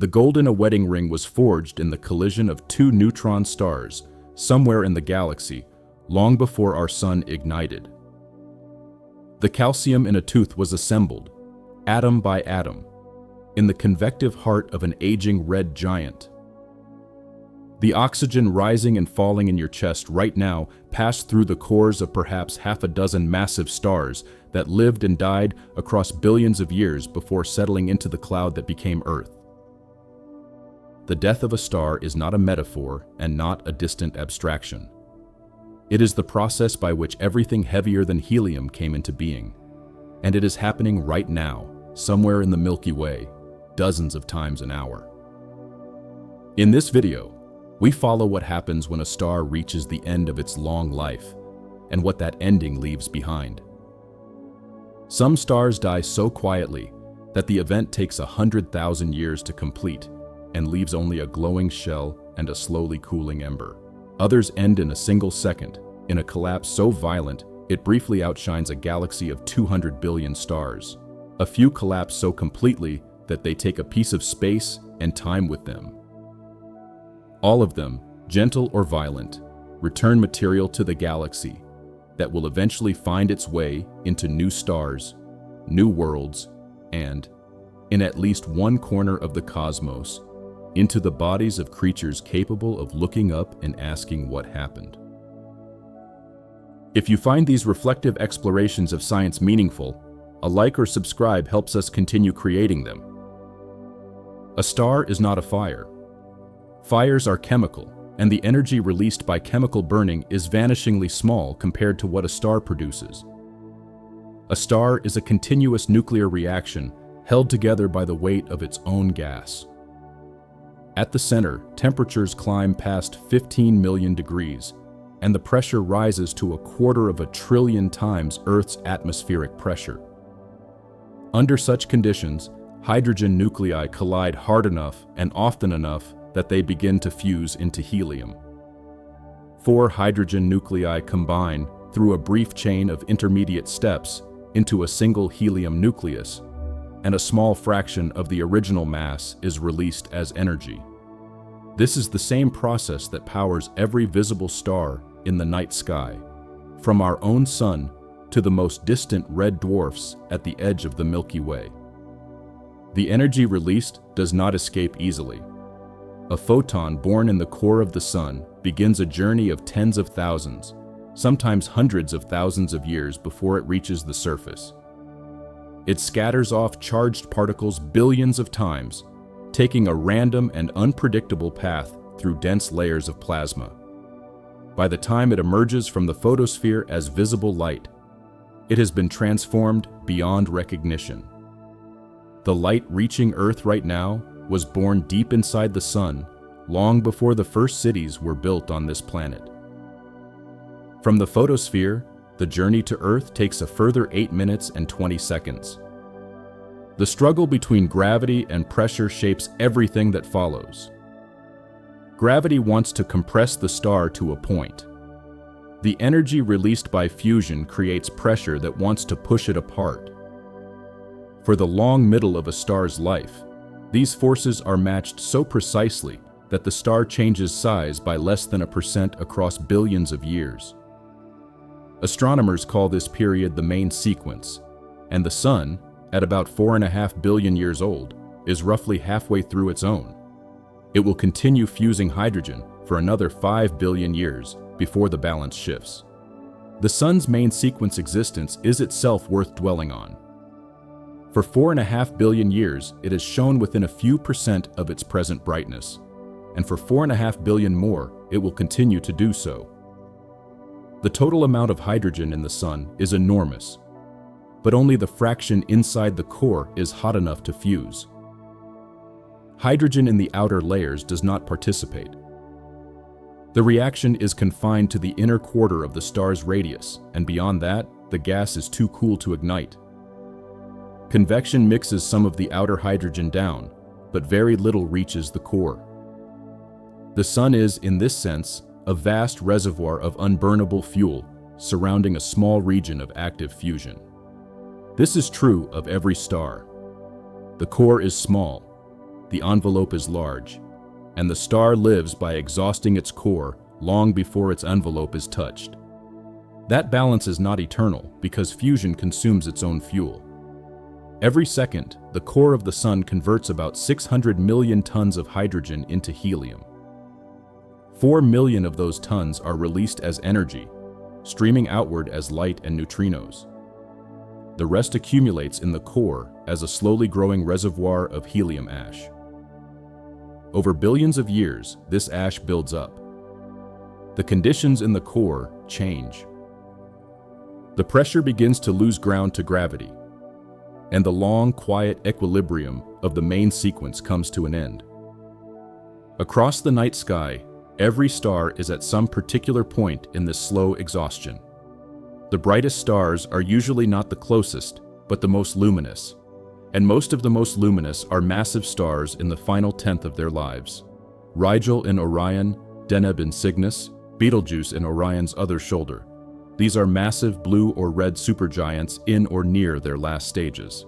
The gold in a wedding ring was forged in the collision of two neutron stars somewhere in the galaxy, long before our sun ignited. The calcium in a tooth was assembled, atom by atom, in the convective heart of an aging red giant. The oxygen rising and falling in your chest right now passed through the cores of perhaps half a dozen massive stars that lived and died across billions of years before settling into the cloud that became Earth. The death of a star is not a metaphor and not a distant abstraction. It is the process by which everything heavier than helium came into being. And it is happening right now, somewhere in the Milky Way, dozens of times an hour. In this video, we follow what happens when a star reaches the end of its long life, and what that ending leaves behind. Some stars die so quietly that the event takes 100,000 years to complete and leaves only a glowing shell and a slowly cooling ember. Others end in a single second, in a collapse so violent it briefly outshines a galaxy of 200 billion stars. A few collapse so completely that they take a piece of space and time with them. All of them, gentle or violent, return material to the galaxy that will eventually find its way into new stars, new worlds, and, in at least one corner of the cosmos, into the bodies of creatures capable of looking up and asking what happened. If you find these reflective explorations of science meaningful, a like or subscribe helps us continue creating them. A star is not a fire. Fires are chemical, and the energy released by chemical burning is vanishingly small compared to what a star produces. A star is a continuous nuclear reaction held together by the weight of its own gas. At the center, temperatures climb past 15 million degrees, and the pressure rises to 250 billion times Earth's atmospheric pressure. Under such conditions, hydrogen nuclei collide hard enough and often enough that they begin to fuse into helium. 4 hydrogen nuclei combine through a brief chain of intermediate steps into a single helium nucleus, and a small fraction of the original mass is released as energy. This is the same process that powers every visible star in the night sky, from our own sun to the most distant red dwarfs at the edge of the Milky Way. The energy released does not escape easily. A photon born in the core of the sun begins a journey of tens of thousands, sometimes hundreds of thousands of years before it reaches the surface. It scatters off charged particles billions of times, taking a random and unpredictable path through dense layers of plasma. By the time it emerges from the photosphere as visible light, it has been transformed beyond recognition. The light reaching Earth right now was born deep inside the sun, long before the first cities were built on this planet. From the photosphere, the journey to Earth takes a further 8 minutes and 20 seconds. The struggle between gravity and pressure shapes everything that follows. Gravity wants to compress the star to a point. The energy released by fusion creates pressure that wants to push it apart. For the long middle of a star's life, these forces are matched so precisely that the star changes size by less than 1% across billions of years. Astronomers call this period the main sequence, and the Sun, at about 4.5 billion years old, is roughly halfway through its own. It will continue fusing hydrogen for another 5 billion years before the balance shifts. The Sun's main sequence existence is itself worth dwelling on. For 4.5 billion years, it has shone within a few percent of its present brightness, and for 4.5 billion more, it will continue to do so. The total amount of hydrogen in the Sun is enormous, but only the fraction inside the core is hot enough to fuse. Hydrogen in the outer layers does not participate. The reaction is confined to the inner quarter of the star's radius, and beyond that, the gas is too cool to ignite. Convection mixes some of the outer hydrogen down, but very little reaches the core. The Sun is, in this sense, a vast reservoir of unburnable fuel surrounding a small region of active fusion. This is true of every star. The core is small, the envelope is large, and the star lives by exhausting its core long before its envelope is touched. That balance is not eternal because fusion consumes its own fuel. Every second, the core of the Sun converts about 600 million tons of hydrogen into helium. 4 million of those tons are released as energy, streaming outward as light and neutrinos. The rest accumulates in the core as a slowly growing reservoir of helium ash. Over billions of years, this ash builds up. The conditions in the core change. The pressure begins to lose ground to gravity, and the long, quiet equilibrium of the main sequence comes to an end. Across the night sky, every star is at some particular point in this slow exhaustion. The brightest stars are usually not the closest, but the most luminous, and most of the most luminous are massive stars in the final tenth of their lives. Rigel in Orion, Deneb in Cygnus, Betelgeuse in Orion's other shoulder. These are massive blue or red supergiants in or near their last stages.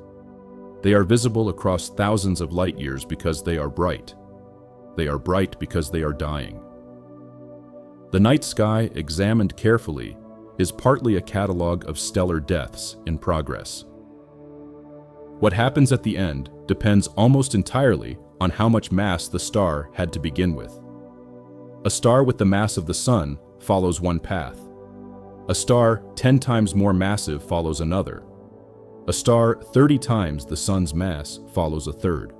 They are visible across thousands of light years because they are bright. They are bright because they are dying. The night sky, examined carefully, is partly a catalog of stellar deaths in progress. What happens at the end depends almost entirely on how much mass the star had to begin with. A star with the mass of the Sun follows one path. A star 10 times more massive follows another. A star 30 times the Sun's mass follows a third.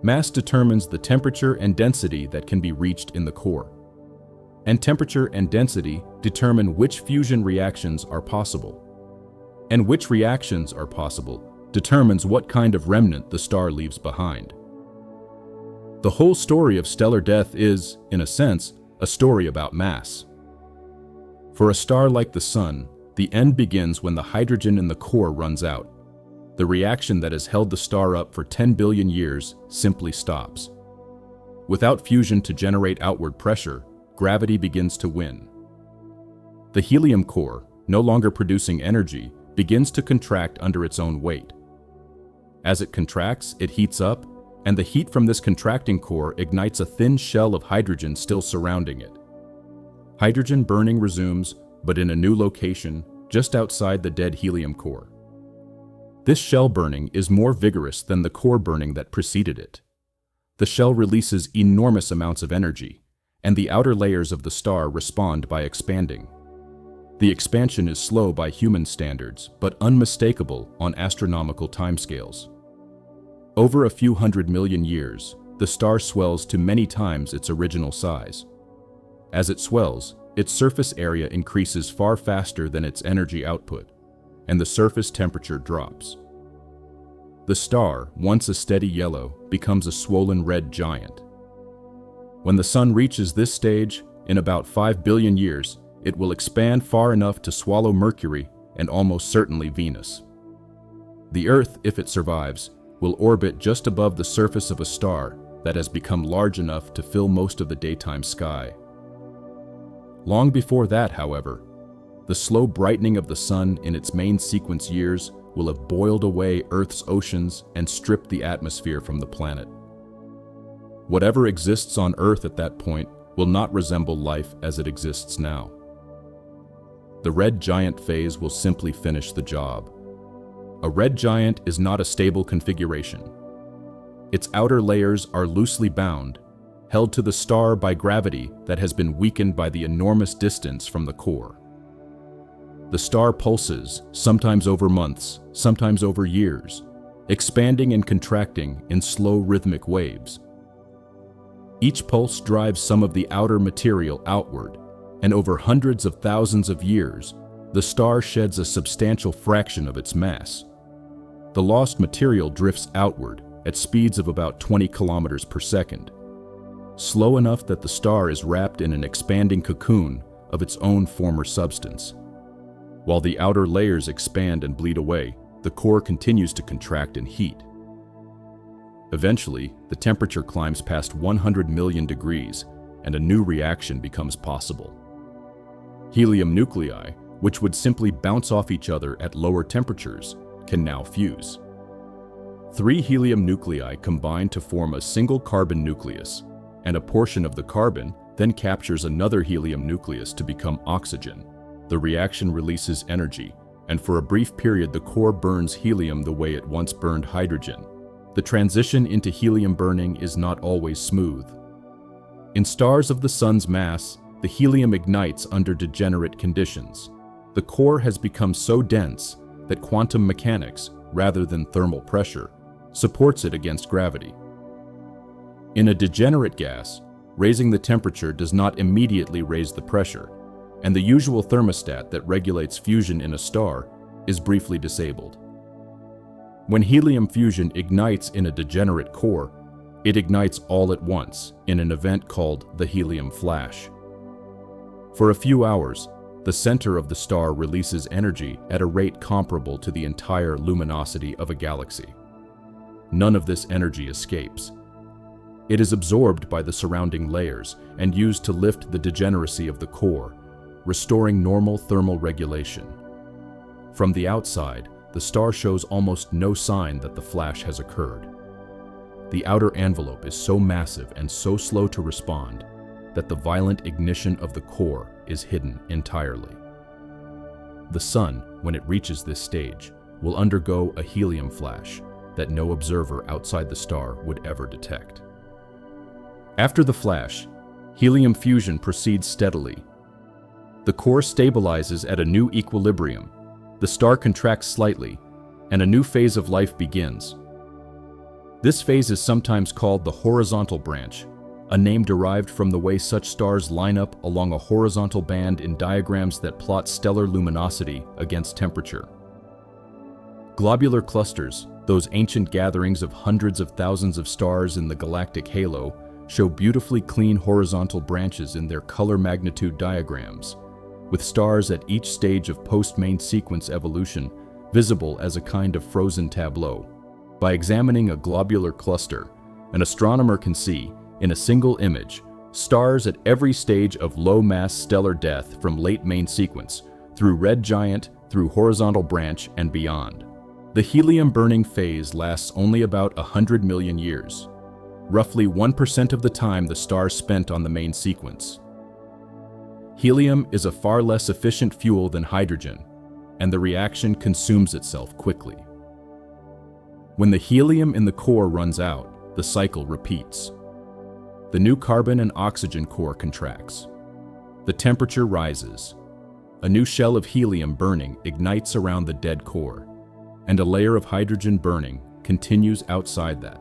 Mass determines the temperature and density that can be reached in the core. And temperature and density determine which fusion reactions are possible. And which reactions are possible determines what kind of remnant the star leaves behind. The whole story of stellar death is, in a sense, a story about mass. For a star like the Sun, the end begins when the hydrogen in the core runs out. The reaction that has held the star up for 10 billion years simply stops. Without fusion to generate outward pressure, gravity begins to win. The helium core, no longer producing energy, begins to contract under its own weight. As it contracts, it heats up, and the heat from this contracting core ignites a thin shell of hydrogen still surrounding it. Hydrogen burning resumes, but in a new location, just outside the dead helium core. This shell burning is more vigorous than the core burning that preceded it. The shell releases enormous amounts of energy, and the outer layers of the star respond by expanding. The expansion is slow by human standards, but unmistakable on astronomical timescales. Over a few 100 million years, the star swells to many times its original size. As it swells, its surface area increases far faster than its energy output, and the surface temperature drops. The star, once a steady yellow, becomes a swollen red giant. When the Sun reaches this stage, in about 5 billion years, it will expand far enough to swallow Mercury and almost certainly Venus. The Earth, if it survives, will orbit just above the surface of a star that has become large enough to fill most of the daytime sky. Long before that, however, the slow brightening of the Sun in its main sequence years will have boiled away Earth's oceans and stripped the atmosphere from the planet. Whatever exists on Earth at that point will not resemble life as it exists now. The red giant phase will simply finish the job. A red giant is not a stable configuration. Its outer layers are loosely bound, held to the star by gravity that has been weakened by the enormous distance from the core. The star pulses, sometimes over months, sometimes over years, expanding and contracting in slow rhythmic waves. Each pulse drives some of the outer material outward, and over hundreds of thousands of years, the star sheds a substantial fraction of its mass. The lost material drifts outward at speeds of about 20 kilometers per second, slow enough that the star is wrapped in an expanding cocoon of its own former substance. While the outer layers expand and bleed away, the core continues to contract and heat. Eventually, the temperature climbs past 100 million degrees, and a new reaction becomes possible. Helium nuclei, which would simply bounce off each other at lower temperatures, can now fuse. Three helium nuclei combine to form a single carbon nucleus, and a portion of the carbon then captures another helium nucleus to become oxygen. The reaction releases energy, and for a brief period the core burns helium the way it once burned hydrogen. The transition into helium burning is not always smooth. In stars of the Sun's mass, the helium ignites under degenerate conditions. The core has become so dense that quantum mechanics, rather than thermal pressure, supports it against gravity. In a degenerate gas, raising the temperature does not immediately raise the pressure, and the usual thermostat that regulates fusion in a star is briefly disabled. When helium fusion ignites in a degenerate core, it ignites all at once in an event called the helium flash. For a few hours, the center of the star releases energy at a rate comparable to the entire luminosity of a galaxy. None of this energy escapes. It is absorbed by the surrounding layers and used to lift the degeneracy of the core, restoring normal thermal regulation. From the outside, the star shows almost no sign that the flash has occurred. The outer envelope is so massive and so slow to respond that the violent ignition of the core is hidden entirely. The Sun, when it reaches this stage, will undergo a helium flash that no observer outside the star would ever detect. After the flash, helium fusion proceeds steadily. The core stabilizes at a new equilibrium, the star contracts slightly, and a new phase of life begins. This phase is sometimes called the horizontal branch, a name derived from the way such stars line up along a horizontal band in diagrams that plot stellar luminosity against temperature. Globular clusters, those ancient gatherings of hundreds of thousands of stars in the galactic halo, show beautifully clean horizontal branches in their color magnitude diagrams, with stars at each stage of post-main sequence evolution visible as a kind of frozen tableau. By examining a globular cluster, an astronomer can see, in a single image, stars at every stage of low-mass stellar death from late main sequence, through red giant, through horizontal branch, and beyond. The helium-burning phase lasts only about 100 million years, roughly 1% of the time the star spent on the main sequence. Helium is a far less efficient fuel than hydrogen, and the reaction consumes itself quickly. When the helium in the core runs out, the cycle repeats. The new carbon and oxygen core contracts. The temperature rises. A new shell of helium burning ignites around the dead core, and a layer of hydrogen burning continues outside that.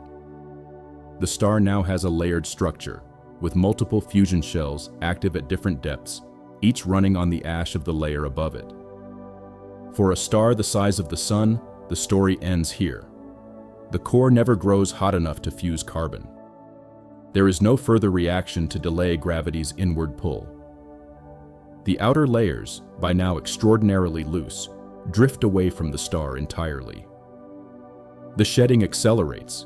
The star now has a layered structure, with multiple fusion shells active at different depths, each running on the ash of the layer above it. For a star the size of the Sun, the story ends here. The core never grows hot enough to fuse carbon. There is no further reaction to delay gravity's inward pull. The outer layers, by now extraordinarily loose, drift away from the star entirely. The shedding accelerates.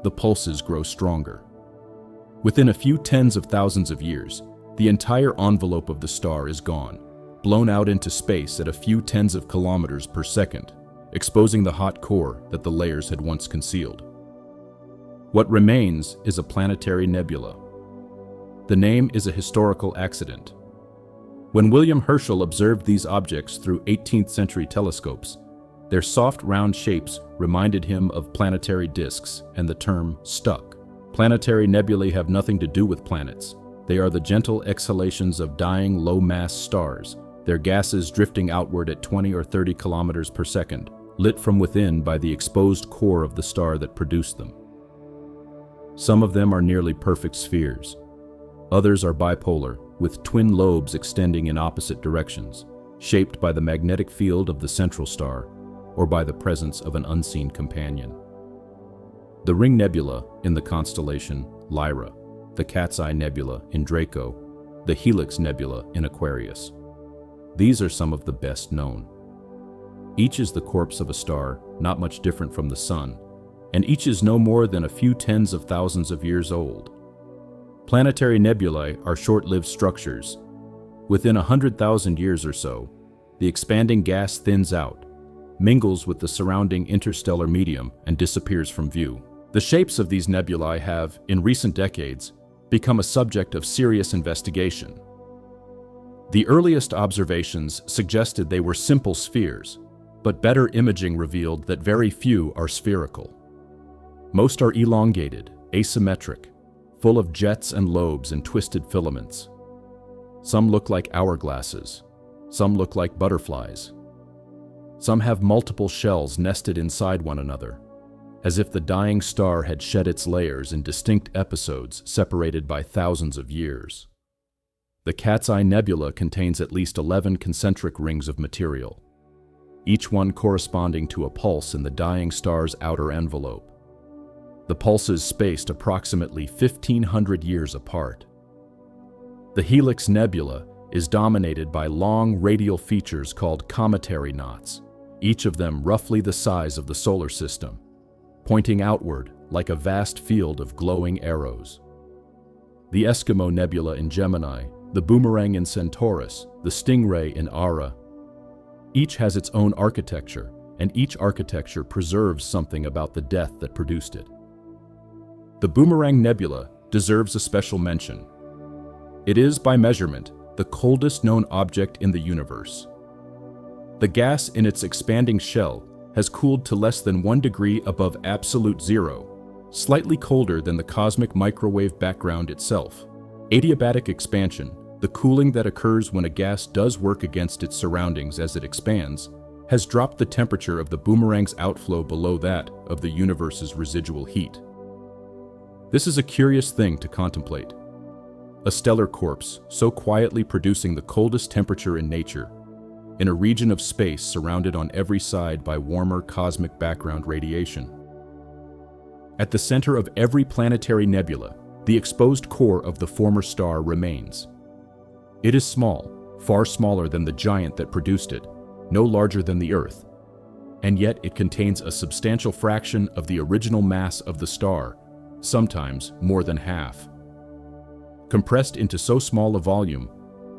The pulses grow stronger. Within a few tens of thousands of years, the entire envelope of the star is gone, blown out into space at a few tens of kilometers per second, exposing the hot core that the layers had once concealed. What remains is a planetary nebula. The name is a historical accident. When William Herschel observed these objects through 18th century telescopes, their soft round shapes reminded him of planetary disks and the term stuck. Planetary nebulae have nothing to do with planets. They are the gentle exhalations of dying low-mass stars, their gases drifting outward at 20 or 30 kilometers per second, lit from within by the exposed core of the star that produced them. Some of them are nearly perfect spheres. Others are bipolar, with twin lobes extending in opposite directions, shaped by the magnetic field of the central star or by the presence of an unseen companion. The Ring Nebula in the constellation Lyra, the Cat's Eye Nebula in Draco, the Helix Nebula in Aquarius. These are some of the best known. Each is the corpse of a star not much different from the Sun, and each is no more than a few tens of thousands of years old. Planetary nebulae are short-lived structures. Within 100,000 years or so, the expanding gas thins out, mingles with the surrounding interstellar medium, and disappears from view. The shapes of these nebulae have, in recent decades, become a subject of serious investigation. The earliest observations suggested they were simple spheres, but better imaging revealed that very few are spherical. Most are elongated, asymmetric, full of jets and lobes and twisted filaments. Some look like hourglasses, some look like butterflies. Some have multiple shells nested inside one another, as if the dying star had shed its layers in distinct episodes separated by thousands of years. The Cat's Eye Nebula contains at least 11 concentric rings of material, each one corresponding to a pulse in the dying star's outer envelope. The pulses spaced approximately 1,500 years apart. The Helix Nebula is dominated by long radial features called cometary knots, each of them roughly the size of the solar system, pointing outward like a vast field of glowing arrows. The Eskimo Nebula in Gemini, the Boomerang in Centaurus, the Stingray in Ara. Each has its own architecture, and each architecture preserves something about the death that produced it. The Boomerang Nebula deserves a special mention. It is, by measurement, the coldest known object in the universe. The gas in its expanding shell has cooled to less than 1 degree above absolute zero, slightly colder than the cosmic microwave background itself. Adiabatic expansion, the cooling that occurs when a gas does work against its surroundings as it expands, has dropped the temperature of the boomerang's outflow below that of the universe's residual heat. This is a curious thing to contemplate. A stellar corpse so quietly producing the coldest temperature in nature, in a region of space surrounded on every side by warmer cosmic background radiation. At the center of every planetary nebula, the exposed core of the former star remains. It is small, far smaller than the giant that produced it, no larger than the Earth, and yet it contains a substantial fraction of the original mass of the star, sometimes more than half. Compressed into so small a volume,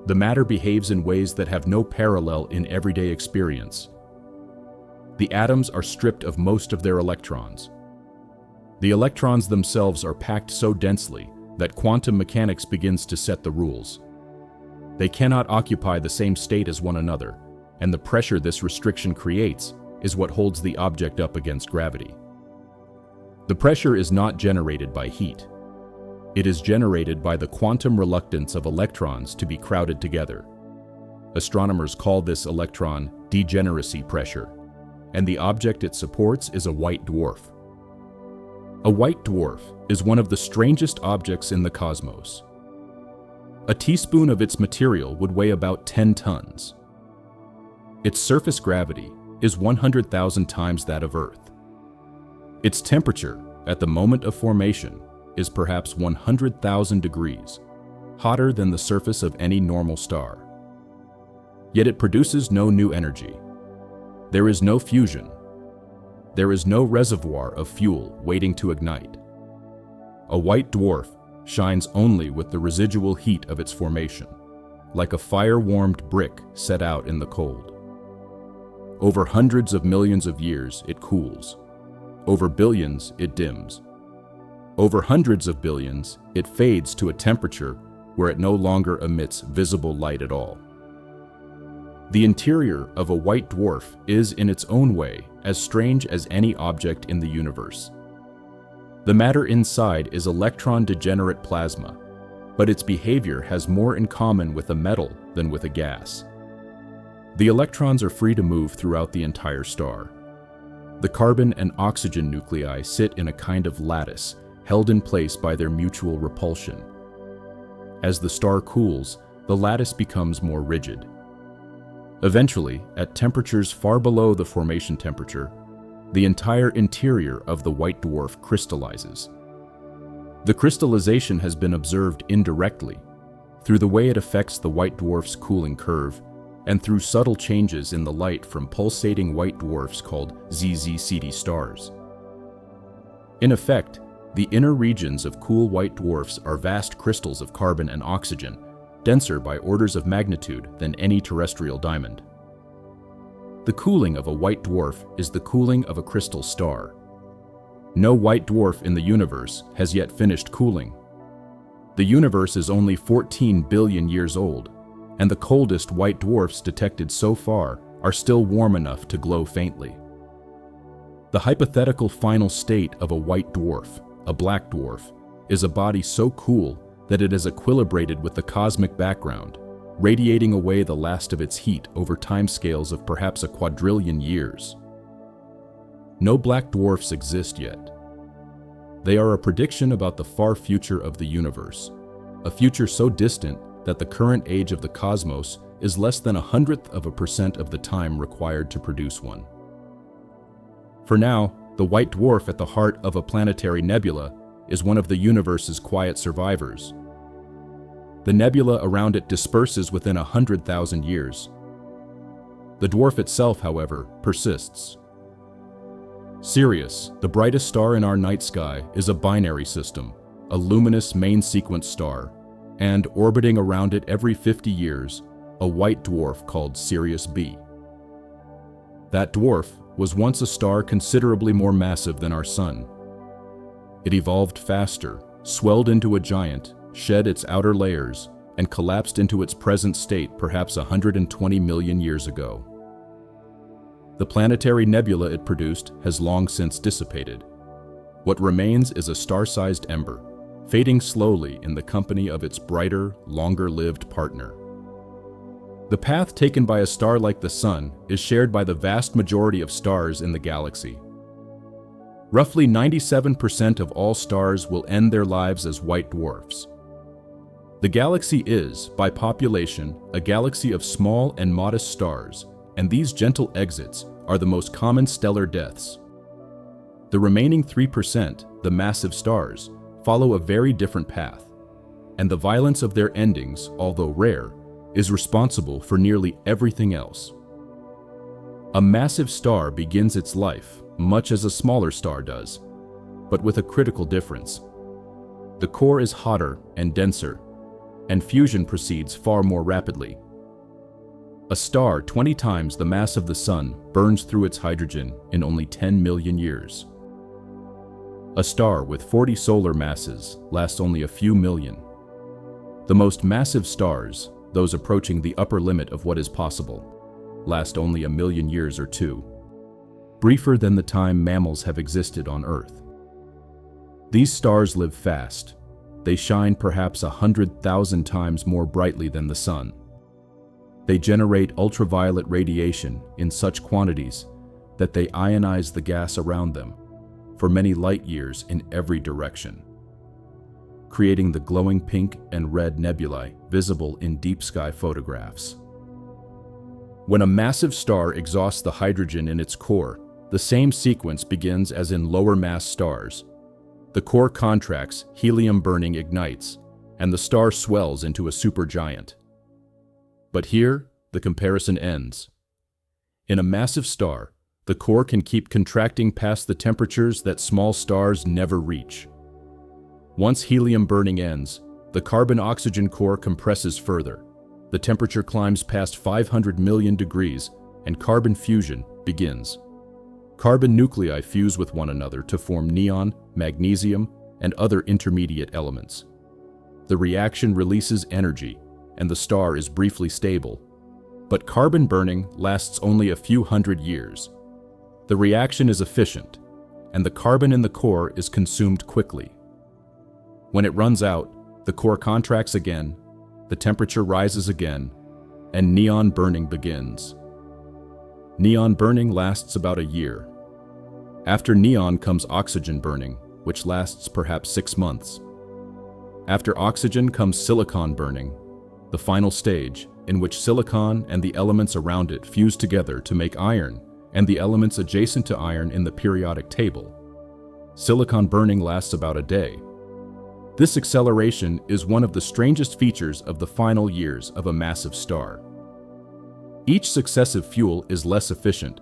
the matter behaves in ways that have no parallel in everyday experience. The atoms are stripped of most of their electrons. The electrons themselves are packed so densely that quantum mechanics begins to set the rules. They cannot occupy the same state as one another, and the pressure this restriction creates is what holds the object up against gravity. The pressure is not generated by heat. It is generated by the quantum reluctance of electrons to be crowded together. Astronomers call this electron degeneracy pressure, and the object it supports is a white dwarf. A white dwarf is one of the strangest objects in the cosmos. A teaspoon of its material would weigh about 10 tons. Its surface gravity is 100,000 times that of Earth. Its temperature, at the moment of formation, is perhaps 100,000 degrees, hotter than the surface of any normal star. Yet it produces no new energy. There is no fusion. There is no reservoir of fuel waiting to ignite. A white dwarf shines only with the residual heat of its formation, like a fire-warmed brick set out in the cold. Over hundreds of millions of years, it cools. Over billions, it dims. Over hundreds of billions, it fades to a temperature where it no longer emits visible light at all. The interior of a white dwarf is, in its own way, as strange as any object in the universe. The matter inside is electron-degenerate plasma, but its behavior has more in common with a metal than with a gas. The electrons are free to move throughout the entire star. The carbon and oxygen nuclei sit in a kind of lattice, held in place by their mutual repulsion. As the star cools, the lattice becomes more rigid. Eventually, at temperatures far below the formation temperature, the entire interior of the white dwarf crystallizes. The crystallization has been observed indirectly, through the way it affects the white dwarf's cooling curve, and through subtle changes in the light from pulsating white dwarfs called ZZCD stars. In effect, the inner regions of cool white dwarfs are vast crystals of carbon and oxygen, denser by orders of magnitude than any terrestrial diamond. The cooling of a white dwarf is the cooling of a crystal star. No white dwarf in the universe has yet finished cooling. The universe is only 14 billion years old, and the coldest white dwarfs detected so far are still warm enough to glow faintly. The hypothetical final state of a white dwarf, a black dwarf, is a body so cool that it is equilibrated with the cosmic background, radiating away the last of its heat over timescales of perhaps a quadrillion years. No black dwarfs exist yet. They are a prediction about the far future of the universe, a future so distant that the current age of the cosmos is less than 1/100% of the time required to produce one. For now, the white dwarf at the heart of a planetary nebula is one of the universe's quiet survivors. The nebula around it disperses within 100,000 years. The dwarf itself, however, persists. Sirius, the brightest star in our night sky, is a binary system, a luminous main sequence star, and orbiting around it every 50 years, a white dwarf called Sirius B. That dwarf was once a star considerably more massive than our Sun. It evolved faster, swelled into a giant, shed its outer layers, and collapsed into its present state perhaps 120 million years ago. The planetary nebula it produced has long since dissipated. What remains is a star-sized ember, fading slowly in the company of its brighter, longer-lived partner. The path taken by a star like the Sun is shared by the vast majority of stars in the galaxy. Roughly 97% of all stars will end their lives as white dwarfs. The galaxy is, by population, a galaxy of small and modest stars, and these gentle exits are the most common stellar deaths. The remaining 3%, the massive stars, follow a very different path, and the violence of their endings, although rare, is responsible for nearly everything else. A massive star begins its life much as a smaller star does, but with a critical difference. The core is hotter and denser, and fusion proceeds far more rapidly. A star 20 times the mass of the Sun burns through its hydrogen in only 10 million years. A star with 40 solar masses lasts only a few million. The most massive stars, those approaching the upper limit of what is possible, last only a million years or two, briefer than the time mammals have existed on Earth. These stars live fast. They shine perhaps 100,000 times more brightly than the Sun. They generate ultraviolet radiation in such quantities that they ionize the gas around them for many light years in every direction, creating the glowing pink and red nebulae visible in deep sky photographs. When a massive star exhausts the hydrogen in its core, the same sequence begins as in lower mass stars. The core contracts, helium burning ignites, and the star swells into a supergiant. But here, the comparison ends. In a massive star, the core can keep contracting past the temperatures that small stars never reach. Once helium burning ends, the carbon-oxygen core compresses further. The temperature climbs past 500 million degrees, and carbon fusion begins. Carbon nuclei fuse with one another to form neon, magnesium, and other intermediate elements. The reaction releases energy, and the star is briefly stable. But carbon burning lasts only a few hundred years. The reaction is efficient, and the carbon in the core is consumed quickly. When it runs out, the core contracts again, the temperature rises again, and neon burning begins. Neon burning lasts about a year. After neon comes oxygen burning, which lasts perhaps 6 months. After oxygen comes silicon burning, the final stage in which silicon and the elements around it fuse together to make iron and the elements adjacent to iron in the periodic table. Silicon burning lasts about a day. This acceleration is one of the strangest features of the final years of a massive star. Each successive fuel is less efficient,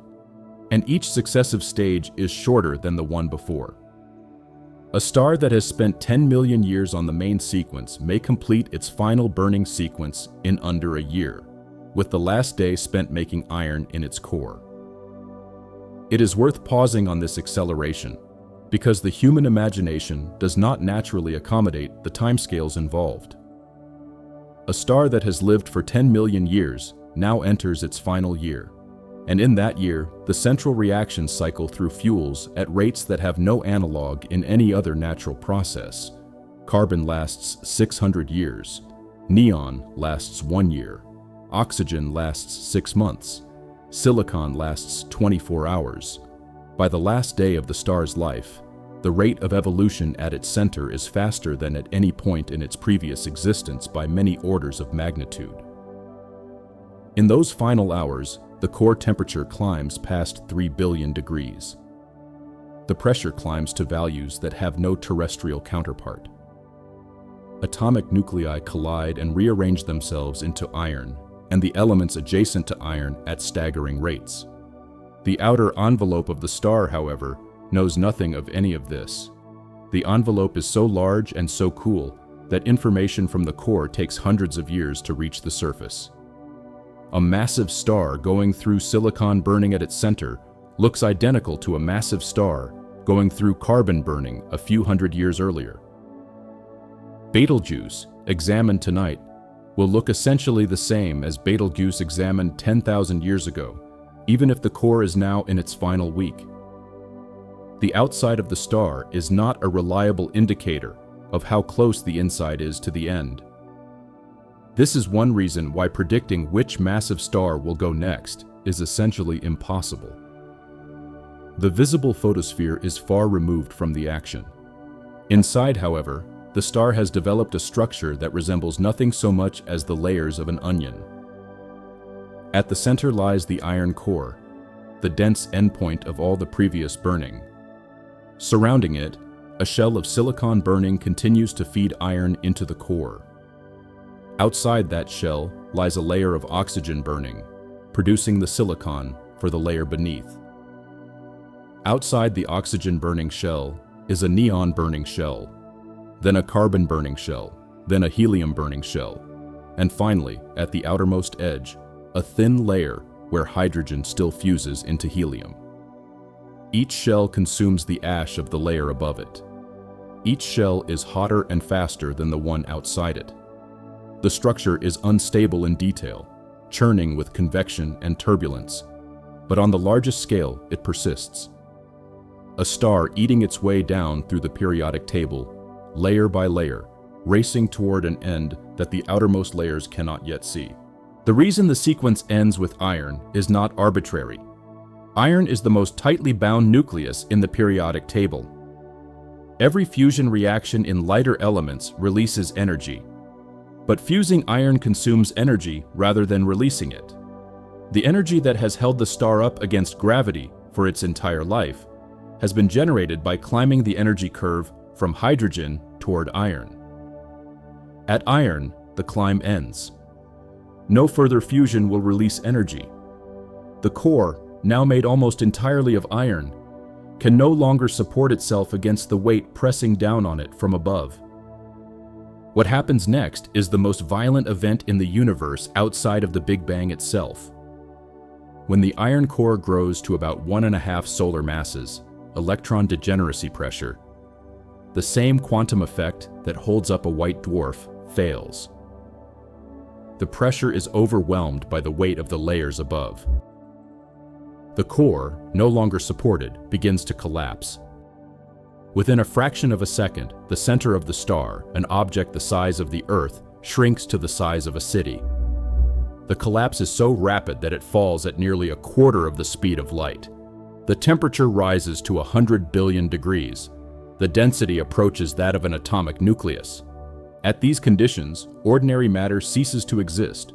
and each successive stage is shorter than the one before. A star that has spent 10 million years on the main sequence may complete its final burning sequence in under a year, with the last day spent making iron in its core. It is worth pausing on this acceleration, because the human imagination does not naturally accommodate the timescales involved. A star that has lived for 10 million years now enters its final year, and in that year, the central reactions cycle through fuels at rates that have no analog in any other natural process. Carbon lasts 600 years, neon lasts 1 year, oxygen lasts 6 months, silicon lasts 24 hours. By the last day of the star's life, the rate of evolution at its center is faster than at any point in its previous existence by many orders of magnitude. In those final hours, the core temperature climbs past 3 billion degrees. The pressure climbs to values that have no terrestrial counterpart. Atomic nuclei collide and rearrange themselves into iron, and the elements adjacent to iron at staggering rates. The outer envelope of the star, however, knows nothing of any of this. The envelope is so large and so cool that information from the core takes hundreds of years to reach the surface. A massive star going through silicon burning at its center looks identical to a massive star going through carbon burning a few hundred years earlier. Betelgeuse, examined tonight, will look essentially the same as Betelgeuse examined 10,000 years ago, even if the core is now in its final week. The outside of the star is not a reliable indicator of how close the inside is to the end. This is one reason why predicting which massive star will go next is essentially impossible. The visible photosphere is far removed from the action. Inside, however, the star has developed a structure that resembles nothing so much as the layers of an onion. At the center lies the iron core, the dense endpoint of all the previous burning. Surrounding it, a shell of silicon burning continues to feed iron into the core. Outside that shell lies a layer of oxygen burning, producing the silicon for the layer beneath. Outside the oxygen burning shell is a neon burning shell, then a carbon burning shell, then a helium burning shell, and finally, at the outermost edge, a thin layer where hydrogen still fuses into helium. Each shell consumes the ash of the layer above it. Each shell is hotter and faster than the one outside it. The structure is unstable in detail, churning with convection and turbulence, but on the largest scale, it persists. A star eating its way down through the periodic table, layer by layer, racing toward an end that the outermost layers cannot yet see. The reason the sequence ends with iron is not arbitrary. Iron is the most tightly bound nucleus in the periodic table. Every fusion reaction in lighter elements releases energy, but fusing iron consumes energy rather than releasing it. The energy that has held the star up against gravity for its entire life has been generated by climbing the energy curve from hydrogen toward iron. At iron, the climb ends. No further fusion will release energy. The core, now made almost entirely of iron, can no longer support itself against the weight pressing down on it from above. What happens next is the most violent event in the universe outside of the Big Bang itself. When the iron core grows to about 1.5 solar masses, electron degeneracy pressure, the same quantum effect that holds up a white dwarf fails. The pressure is overwhelmed by the weight of the layers above. The core, no longer supported, begins to collapse. Within a fraction of a second, the center of the star, an object the size of the Earth, shrinks to the size of a city. The collapse is so rapid that it falls at nearly a quarter of the speed of light. The temperature rises to 100 billion degrees. The density approaches that of an atomic nucleus. At these conditions, ordinary matter ceases to exist.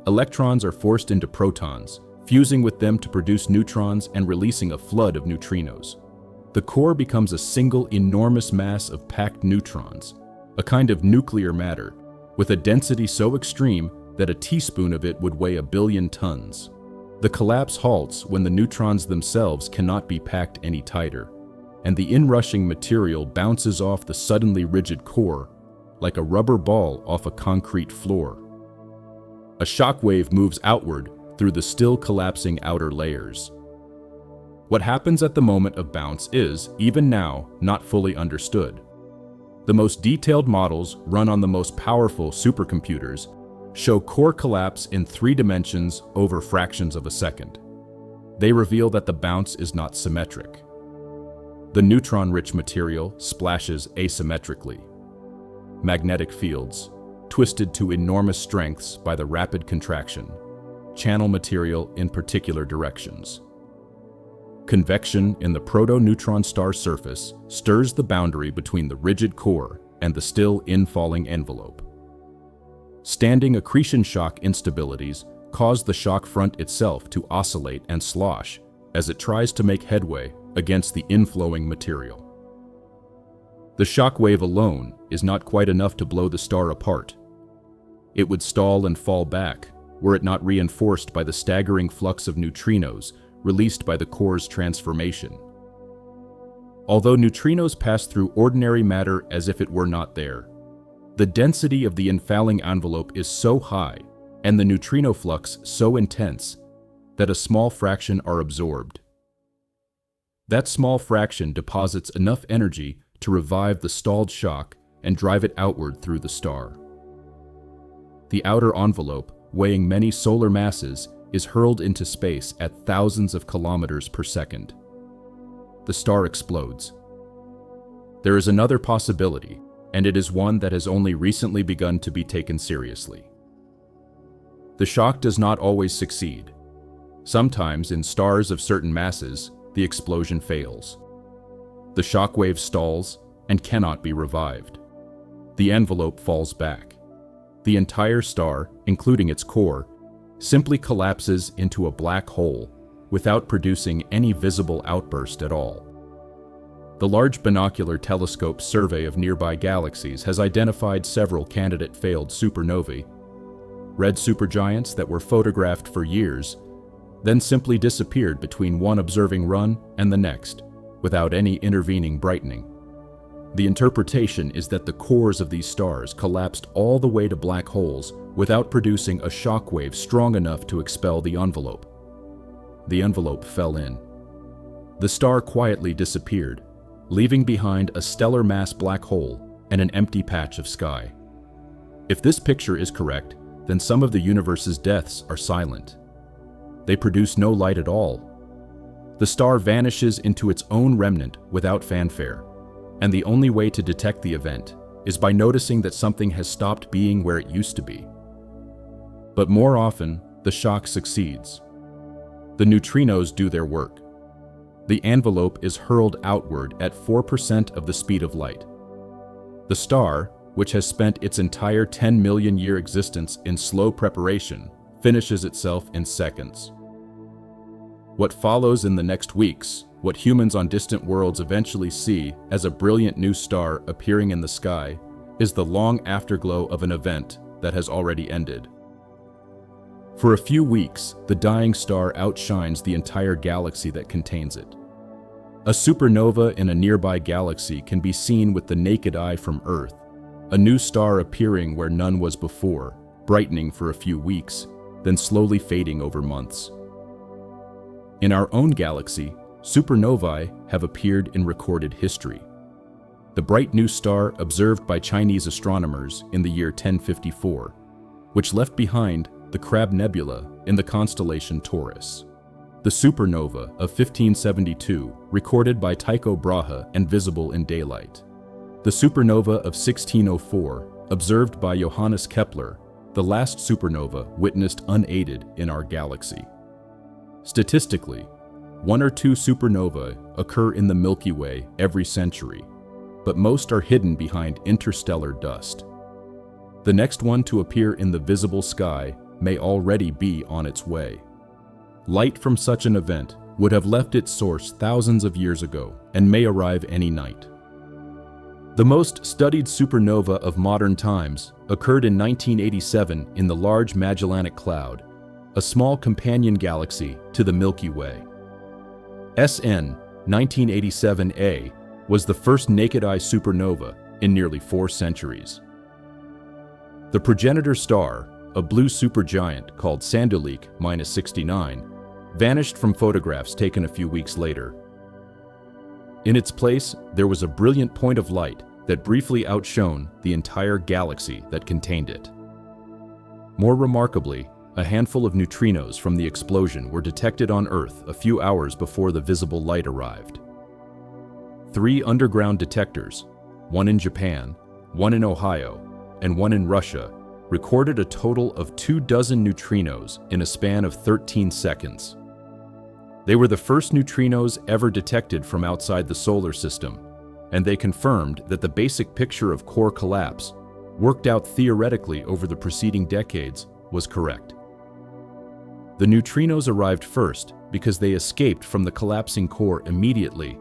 Electrons are forced into protons, fusing with them to produce neutrons and releasing a flood of neutrinos. The core becomes a single enormous mass of packed neutrons, a kind of nuclear matter, with a density so extreme that a teaspoon of it would weigh 1 billion tons. The collapse halts when the neutrons themselves cannot be packed any tighter, and the inrushing material bounces off the suddenly rigid core like a rubber ball off a concrete floor. A shock wave moves outward through the still collapsing outer layers. What happens at the moment of bounce is, even now, not fully understood. The most detailed models run on the most powerful supercomputers show core collapse in 3 dimensions over fractions of a second. They reveal that the bounce is not symmetric. The neutron-rich material splashes asymmetrically. Magnetic fields, twisted to enormous strengths by the rapid contraction, channel material in particular directions. Convection in the proto-neutron star surface stirs the boundary between the rigid core and the still infalling envelope. Standing accretion shock instabilities cause the shock front itself to oscillate and slosh as it tries to make headway against the inflowing material. The shock wave alone is not quite enough to blow the star apart. It would stall and fall back were it not reinforced by the staggering flux of neutrinos released by the core's transformation. Although neutrinos pass through ordinary matter as if it were not there, the density of the infalling envelope is so high and the neutrino flux so intense that a small fraction are absorbed. That small fraction deposits enough energy to revive the stalled shock and drive it outward through the star. The outer envelope, weighing many solar masses, is hurled into space at thousands of kilometers per second. The star explodes. There is another possibility, and it is one that has only recently begun to be taken seriously. The shock does not always succeed. Sometimes, in stars of certain masses, the explosion fails. The shock wave stalls and cannot be revived. The envelope falls back. The entire star, including its core, simply collapses into a black hole without producing any visible outburst at all. The Large Binocular Telescope survey of nearby galaxies has identified several candidate failed supernovae, red supergiants that were photographed for years, then simply disappeared between one observing run and the next, without any intervening brightening. The interpretation is that the cores of these stars collapsed all the way to black holes without producing a shock wave strong enough to expel the envelope. The envelope fell in. The star quietly disappeared, leaving behind a stellar mass black hole and an empty patch of sky. If this picture is correct, then some of the universe's deaths are silent. They produce no light at all. The star vanishes into its own remnant without fanfare, and the only way to detect the event is by noticing that something has stopped being where it used to be. But more often, the shock succeeds. The neutrinos do their work. The envelope is hurled outward at 4% of the speed of light. The star, which has spent its entire 10 million year existence in slow preparation, finishes itself in seconds. What follows in the next weeks, what humans on distant worlds eventually see as a brilliant new star appearing in the sky, is the long afterglow of an event that has already ended. For a few weeks, the dying star outshines the entire galaxy that contains it. A supernova in a nearby galaxy can be seen with the naked eye from Earth, a new star appearing where none was before, brightening for a few weeks, then slowly fading over months. In our own galaxy, supernovae have appeared in recorded history. The bright new star observed by Chinese astronomers in the year 1054, which left behind the Crab Nebula in the constellation Taurus. The supernova of 1572, recorded by Tycho Brahe and visible in daylight. The supernova of 1604, observed by Johannes Kepler, the last supernova witnessed unaided in our galaxy. Statistically, 1 or 2 supernovae occur in the Milky Way every century, but most are hidden behind interstellar dust. The next one to appear in the visible sky may already be on its way. Light from such an event would have left its source thousands of years ago and may arrive any night. The most studied supernova of modern times occurred in 1987 in the Large Magellanic Cloud, a small companion galaxy to the Milky Way. SN 1987A was the first naked-eye supernova in nearly 4 centuries. The progenitor star, a blue supergiant called Sanduleak-69, vanished from photographs taken a few weeks later. In its place, there was a brilliant point of light that briefly outshone the entire galaxy that contained it. More remarkably, a handful of neutrinos from the explosion were detected on Earth a few hours before the visible light arrived. 3 underground detectors, one in Japan, one in Ohio, and one in Russia, recorded a total of 24 neutrinos in a span of 13 seconds. They were the first neutrinos ever detected from outside the solar system, and they confirmed that the basic picture of core collapse, worked out theoretically over the preceding decades, was correct. The neutrinos arrived first because they escaped from the collapsing core immediately,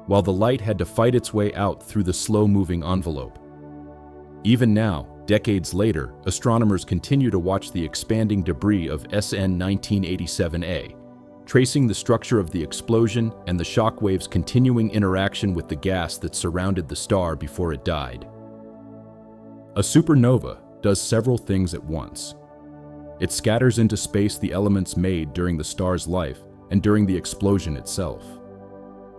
while the light had to fight its way out through the slow-moving envelope. Even now, decades later, astronomers continue to watch the expanding debris of SN 1987A, tracing the structure of the explosion and the shockwave's continuing interaction with the gas that surrounded the star before it died. A supernova does several things at once. It scatters into space the elements made during the star's life and during the explosion itself.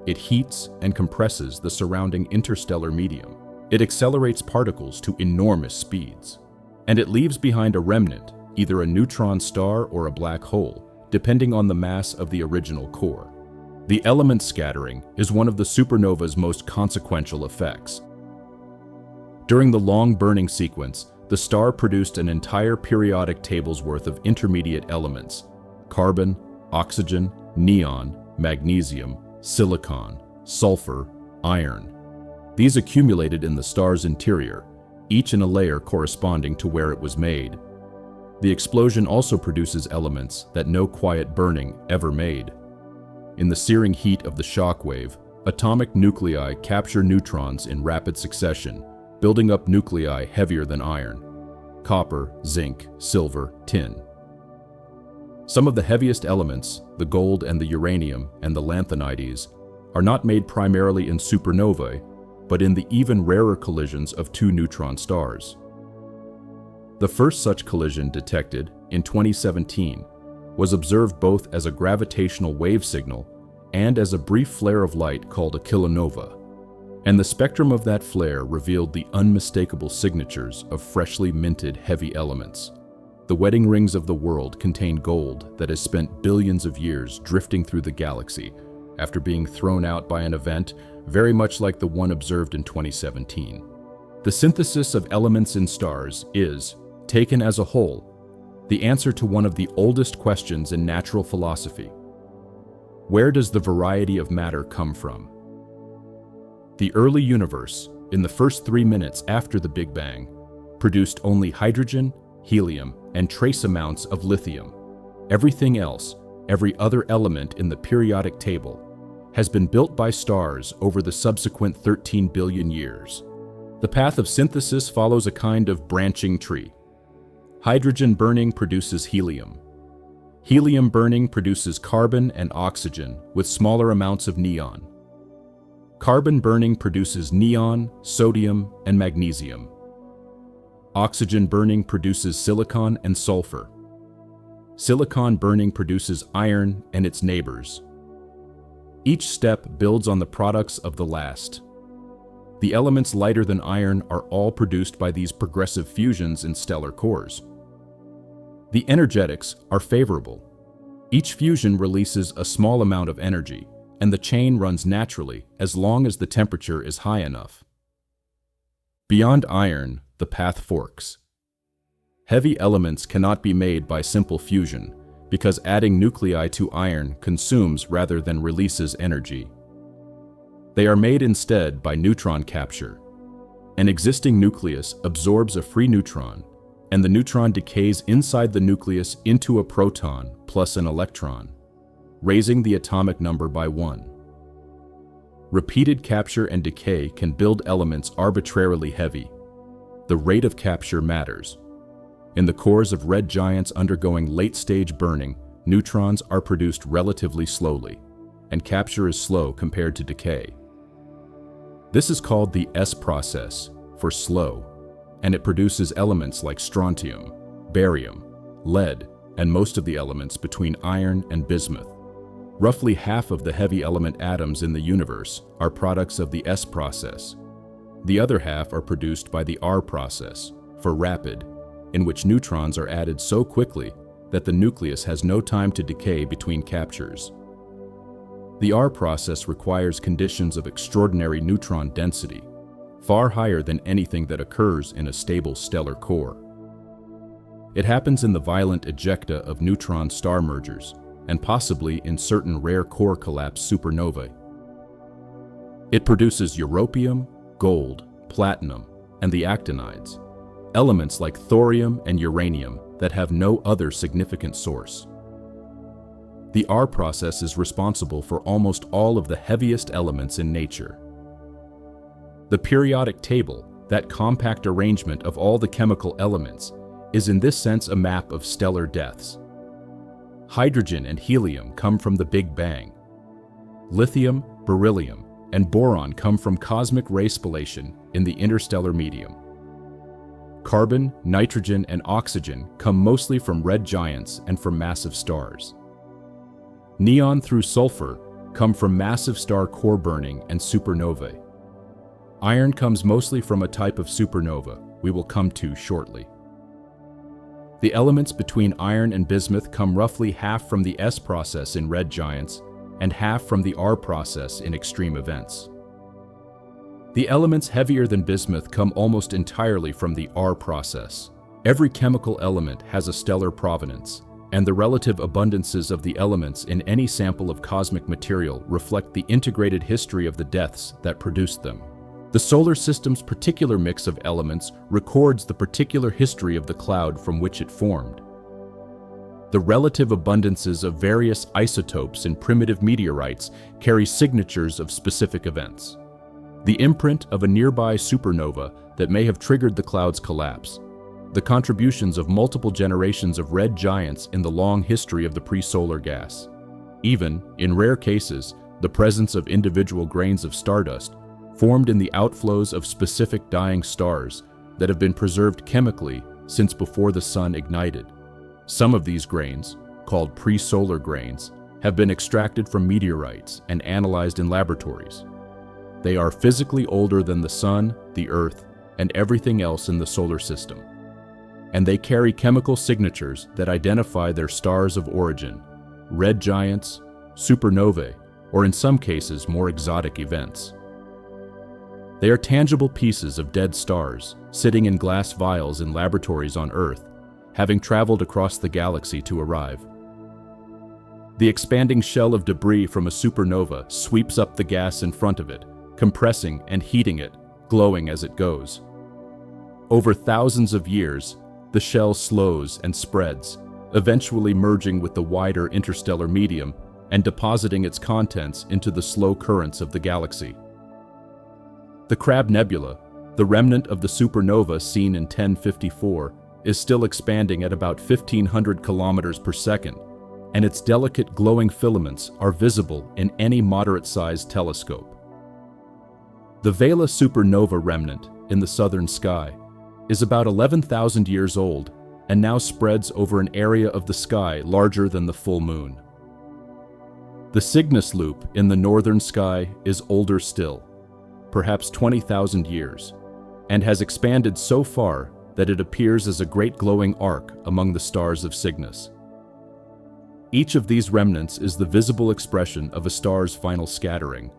It heats and compresses the surrounding interstellar medium. It accelerates particles to enormous speeds. And it leaves behind a remnant, either a neutron star or a black hole, depending on the mass of the original core. The element scattering is one of the supernova's most consequential effects. During the long burning sequence, the star produced an entire periodic table's worth of intermediate elements: carbon, oxygen, neon, magnesium, silicon, sulfur, iron. These accumulated in the star's interior, each in a layer corresponding to where it was made. The explosion also produces elements that no quiet burning ever made. In the searing heat of the shock wave, atomic nuclei capture neutrons in rapid succession, building up nuclei heavier than iron: copper, zinc, silver, tin. Some of the heaviest elements, the gold and the uranium and the lanthanides, are not made primarily in supernovae, but in the even rarer collisions of 2 neutron stars. The first such collision detected, in 2017, was observed both as a gravitational wave signal and as a brief flare of light called a kilonova, and the spectrum of that flare revealed the unmistakable signatures of freshly minted heavy elements. The wedding rings of the world contain gold that has spent billions of years drifting through the galaxy after being thrown out by an event very much like the one observed in 2017. The synthesis of elements in stars is, taken as a whole, the answer to one of the oldest questions in natural philosophy. Where does the variety of matter come from? The early universe, in the first 3 minutes after the Big Bang, produced only hydrogen, helium, and trace amounts of lithium. Everything else, every other element in the periodic table, has been built by stars over the subsequent 13 billion years. The path of synthesis follows a kind of branching tree. Hydrogen burning produces helium. Helium burning produces carbon and oxygen with smaller amounts of neon. Carbon burning produces neon, sodium, and magnesium. Oxygen burning produces silicon and sulfur. Silicon burning produces iron and its neighbors. Each step builds on the products of the last. The elements lighter than iron are all produced by these progressive fusions in stellar cores. The energetics are favorable. Each fusion releases a small amount of energy, and the chain runs naturally as long as the temperature is high enough. Beyond iron, the path forks. Heavy elements cannot be made by simple fusion, because adding nuclei to iron consumes rather than releases energy. They are made instead by neutron capture. An existing nucleus absorbs a free neutron, and the neutron decays inside the nucleus into a proton plus an electron, raising the atomic number by 1. Repeated capture and decay can build elements arbitrarily heavy. The rate of capture matters. In the cores of red giants undergoing late-stage burning, neutrons are produced relatively slowly, and capture is slow compared to decay. This is called the S process, for slow, and it produces elements like strontium, barium, lead, and most of the elements between iron and bismuth. Roughly half of the heavy element atoms in the universe are products of the S process. The other half are produced by the R process, for rapid, in which neutrons are added so quickly that the nucleus has no time to decay between captures. The R process requires conditions of extraordinary neutron density, far higher than anything that occurs in a stable stellar core. It happens in the violent ejecta of neutron star mergers, and possibly in certain rare core collapse supernovae. It produces europium, gold, platinum, and the actinides, elements like thorium and uranium that have no other significant source. The R process is responsible for almost all of the heaviest elements in nature. The periodic table, that compact arrangement of all the chemical elements, is in this sense a map of stellar deaths. Hydrogen and helium come from the Big Bang. Lithium, beryllium, and boron come from cosmic ray spallation in the interstellar medium. Carbon, nitrogen, and oxygen come mostly from red giants and from massive stars. Neon through sulfur come from massive star core burning and supernovae. Iron comes mostly from a type of supernova we will come to shortly. The elements between iron and bismuth come roughly half from the S process in red giants and half from the R process in extreme events. The elements heavier than bismuth come almost entirely from the R process. Every chemical element has a stellar provenance, and the relative abundances of the elements in any sample of cosmic material reflect the integrated history of the deaths that produced them. The solar system's particular mix of elements records the particular history of the cloud from which it formed. The relative abundances of various isotopes in primitive meteorites carry signatures of specific events. The imprint of a nearby supernova that may have triggered the cloud's collapse. The contributions of multiple generations of red giants in the long history of the pre-solar gas. Even, in rare cases, the presence of individual grains of stardust formed in the outflows of specific dying stars that have been preserved chemically since before the sun ignited. Some of these grains, called pre-solar grains, have been extracted from meteorites and analyzed in laboratories. They are physically older than the sun, the earth, and everything else in the solar system. And they carry chemical signatures that identify their stars of origin, red giants, supernovae, or in some cases more exotic events. They are tangible pieces of dead stars, sitting in glass vials in laboratories on Earth, having traveled across the galaxy to arrive. The expanding shell of debris from a supernova sweeps up the gas in front of it, compressing and heating it, glowing as it goes. Over thousands of years, the shell slows and spreads, eventually merging with the wider interstellar medium and depositing its contents into the slow currents of the galaxy. The Crab Nebula, the remnant of the supernova seen in 1054, is still expanding at about 1,500 kilometers per second, and its delicate glowing filaments are visible in any moderate-sized telescope. The Vela supernova remnant in the southern sky is about 11,000 years old and now spreads over an area of the sky larger than the full moon. The Cygnus loop in the northern sky is older still, perhaps 20,000 years, and has expanded so far that it appears as a great glowing arc among the stars of Cygnus. Each of these remnants is the visible expression of a star's final scattering,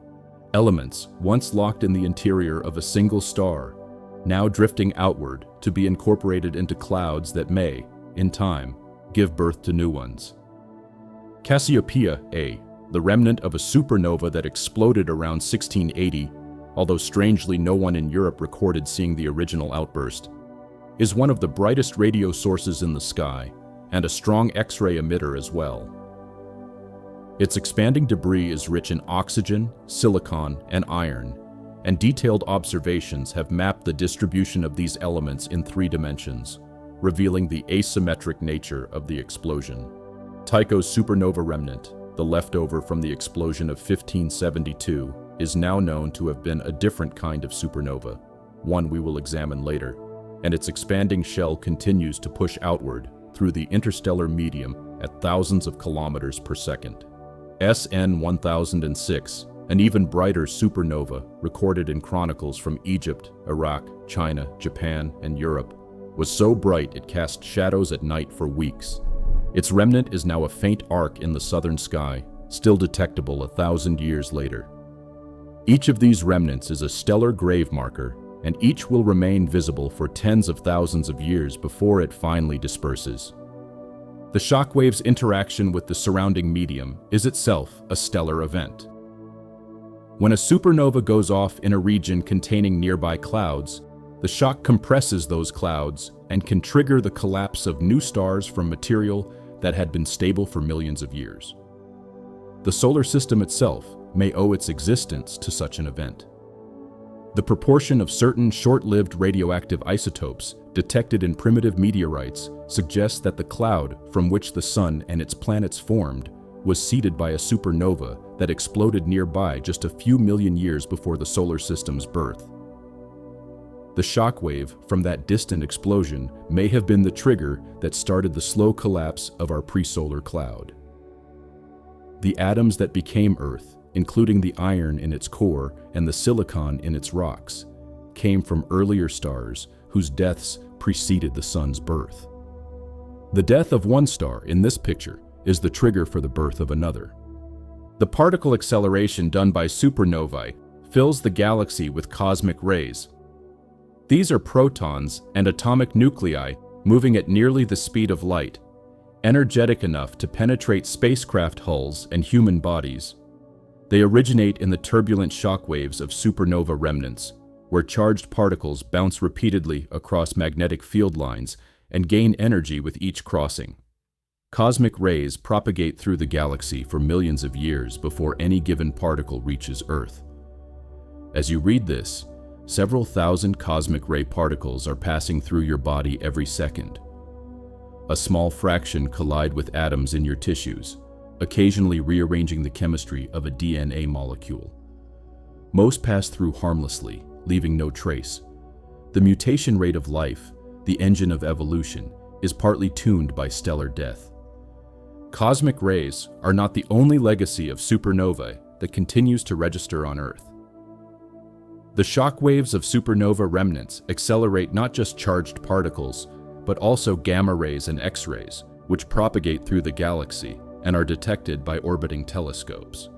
elements once locked in the interior of a single star, now drifting outward to be incorporated into clouds that may, in time, give birth to new ones. Cassiopeia A, the remnant of a supernova that exploded around 1680, although strangely no one in Europe recorded seeing the original outburst, is one of the brightest radio sources in the sky and a strong X-ray emitter as well. Its expanding debris is rich in oxygen, silicon, and iron, and detailed observations have mapped the distribution of these elements in 3 dimensions, revealing the asymmetric nature of the explosion. Tycho's supernova remnant, the leftover from the explosion of 1572, is now known to have been a different kind of supernova, one we will examine later, and its expanding shell continues to push outward through the interstellar medium at thousands of kilometers per second. SN 1006, an even brighter supernova recorded in chronicles from Egypt, Iraq, China, Japan, and Europe, was so bright it cast shadows at night for weeks. Its remnant is now a faint arc in the southern sky, still detectable 1,000 years later. Each of these remnants is a stellar grave marker, and each will remain visible for tens of thousands of years before it finally disperses. The shockwave's interaction with the surrounding medium is itself a stellar event. When a supernova goes off in a region containing nearby clouds, the shock compresses those clouds and can trigger the collapse of new stars from material that had been stable for millions of years. The solar system itself may owe its existence to such an event. The proportion of certain short-lived radioactive isotopes detected in primitive meteorites suggests that the cloud from which the Sun and its planets formed was seeded by a supernova that exploded nearby just a few million years before the solar system's birth. The shockwave from that distant explosion may have been the trigger that started the slow collapse of our pre-solar cloud. The atoms that became Earth, including the iron in its core and the silicon in its rocks, came from earlier stars whose deaths preceded the Sun's birth. The death of one star in this picture is the trigger for the birth of another. The particle acceleration done by supernovae fills the galaxy with cosmic rays. These are protons and atomic nuclei moving at nearly the speed of light, energetic enough to penetrate spacecraft hulls and human bodies. They originate in the turbulent shockwaves of supernova remnants, where charged particles bounce repeatedly across magnetic field lines and gain energy with each crossing. Cosmic rays propagate through the galaxy for millions of years before any given particle reaches Earth. As you read this, several thousand cosmic ray particles are passing through your body every second. A small fraction collide with atoms in your tissues, occasionally rearranging the chemistry of a DNA molecule. Most pass through harmlessly, leaving no trace. The mutation rate of life, the engine of evolution, is partly tuned by stellar death. Cosmic rays are not the only legacy of supernovae that continues to register on Earth. The shockwaves of supernova remnants accelerate not just charged particles, but also gamma rays and X-rays, which propagate through the galaxy and are detected by orbiting telescopes.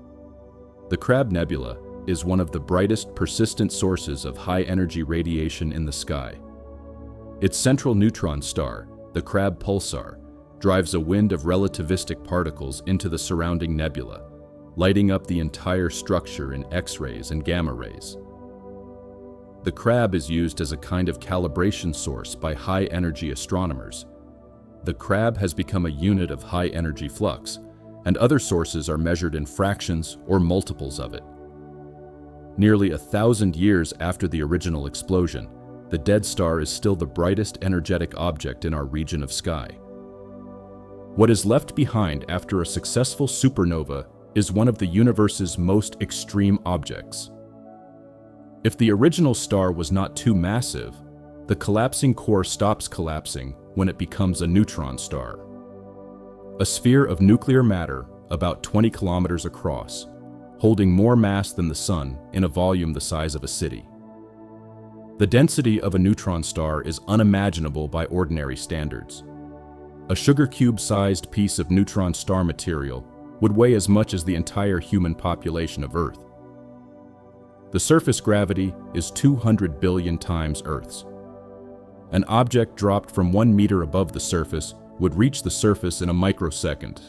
The Crab Nebula is one of the brightest persistent sources of high-energy radiation in the sky. Its central neutron star, the Crab Pulsar, drives a wind of relativistic particles into the surrounding nebula, lighting up the entire structure in X-rays and gamma rays. The Crab is used as a kind of calibration source by high-energy astronomers. The Crab has become a unit of high-energy flux, and other sources are measured in fractions or multiples of it. Nearly 1,000 years after the original explosion, the dead star is still the brightest energetic object in our region of sky. What is left behind after a successful supernova is one of the universe's most extreme objects. If the original star was not too massive, the collapsing core stops collapsing when it becomes a neutron star. A sphere of nuclear matter about 20 kilometers across, holding more mass than the Sun in a volume the size of a city. The density of a neutron star is unimaginable by ordinary standards. A sugar cube-sized piece of neutron star material would weigh as much as the entire human population of Earth. The surface gravity is 200 billion times Earth's. An object dropped from 1 meter above the surface would reach the surface in a microsecond,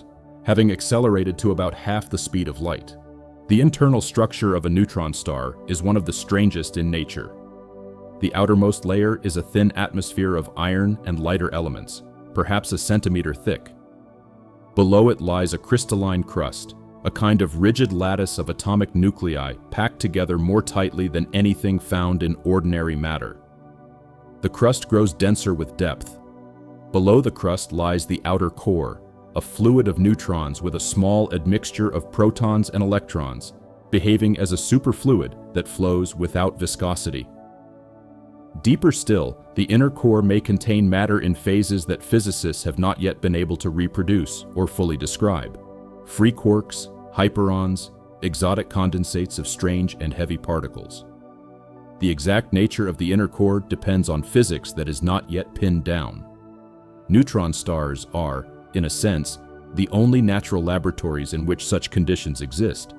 having accelerated to about half the speed of light. The internal structure of a neutron star is one of the strangest in nature. The outermost layer is a thin atmosphere of iron and lighter elements, perhaps a centimeter thick. Below it lies a crystalline crust, a kind of rigid lattice of atomic nuclei packed together more tightly than anything found in ordinary matter. The crust grows denser with depth. Below the crust lies the outer core, a fluid of neutrons with a small admixture of protons and electrons, behaving as a superfluid that flows without viscosity. Deeper still, the inner core may contain matter in phases that physicists have not yet been able to reproduce or fully describe. Free quarks, hyperons, exotic condensates of strange and heavy particles. The exact nature of the inner core depends on physics that is not yet pinned down. Neutron stars are, in a sense, the only natural laboratories in which such conditions exist.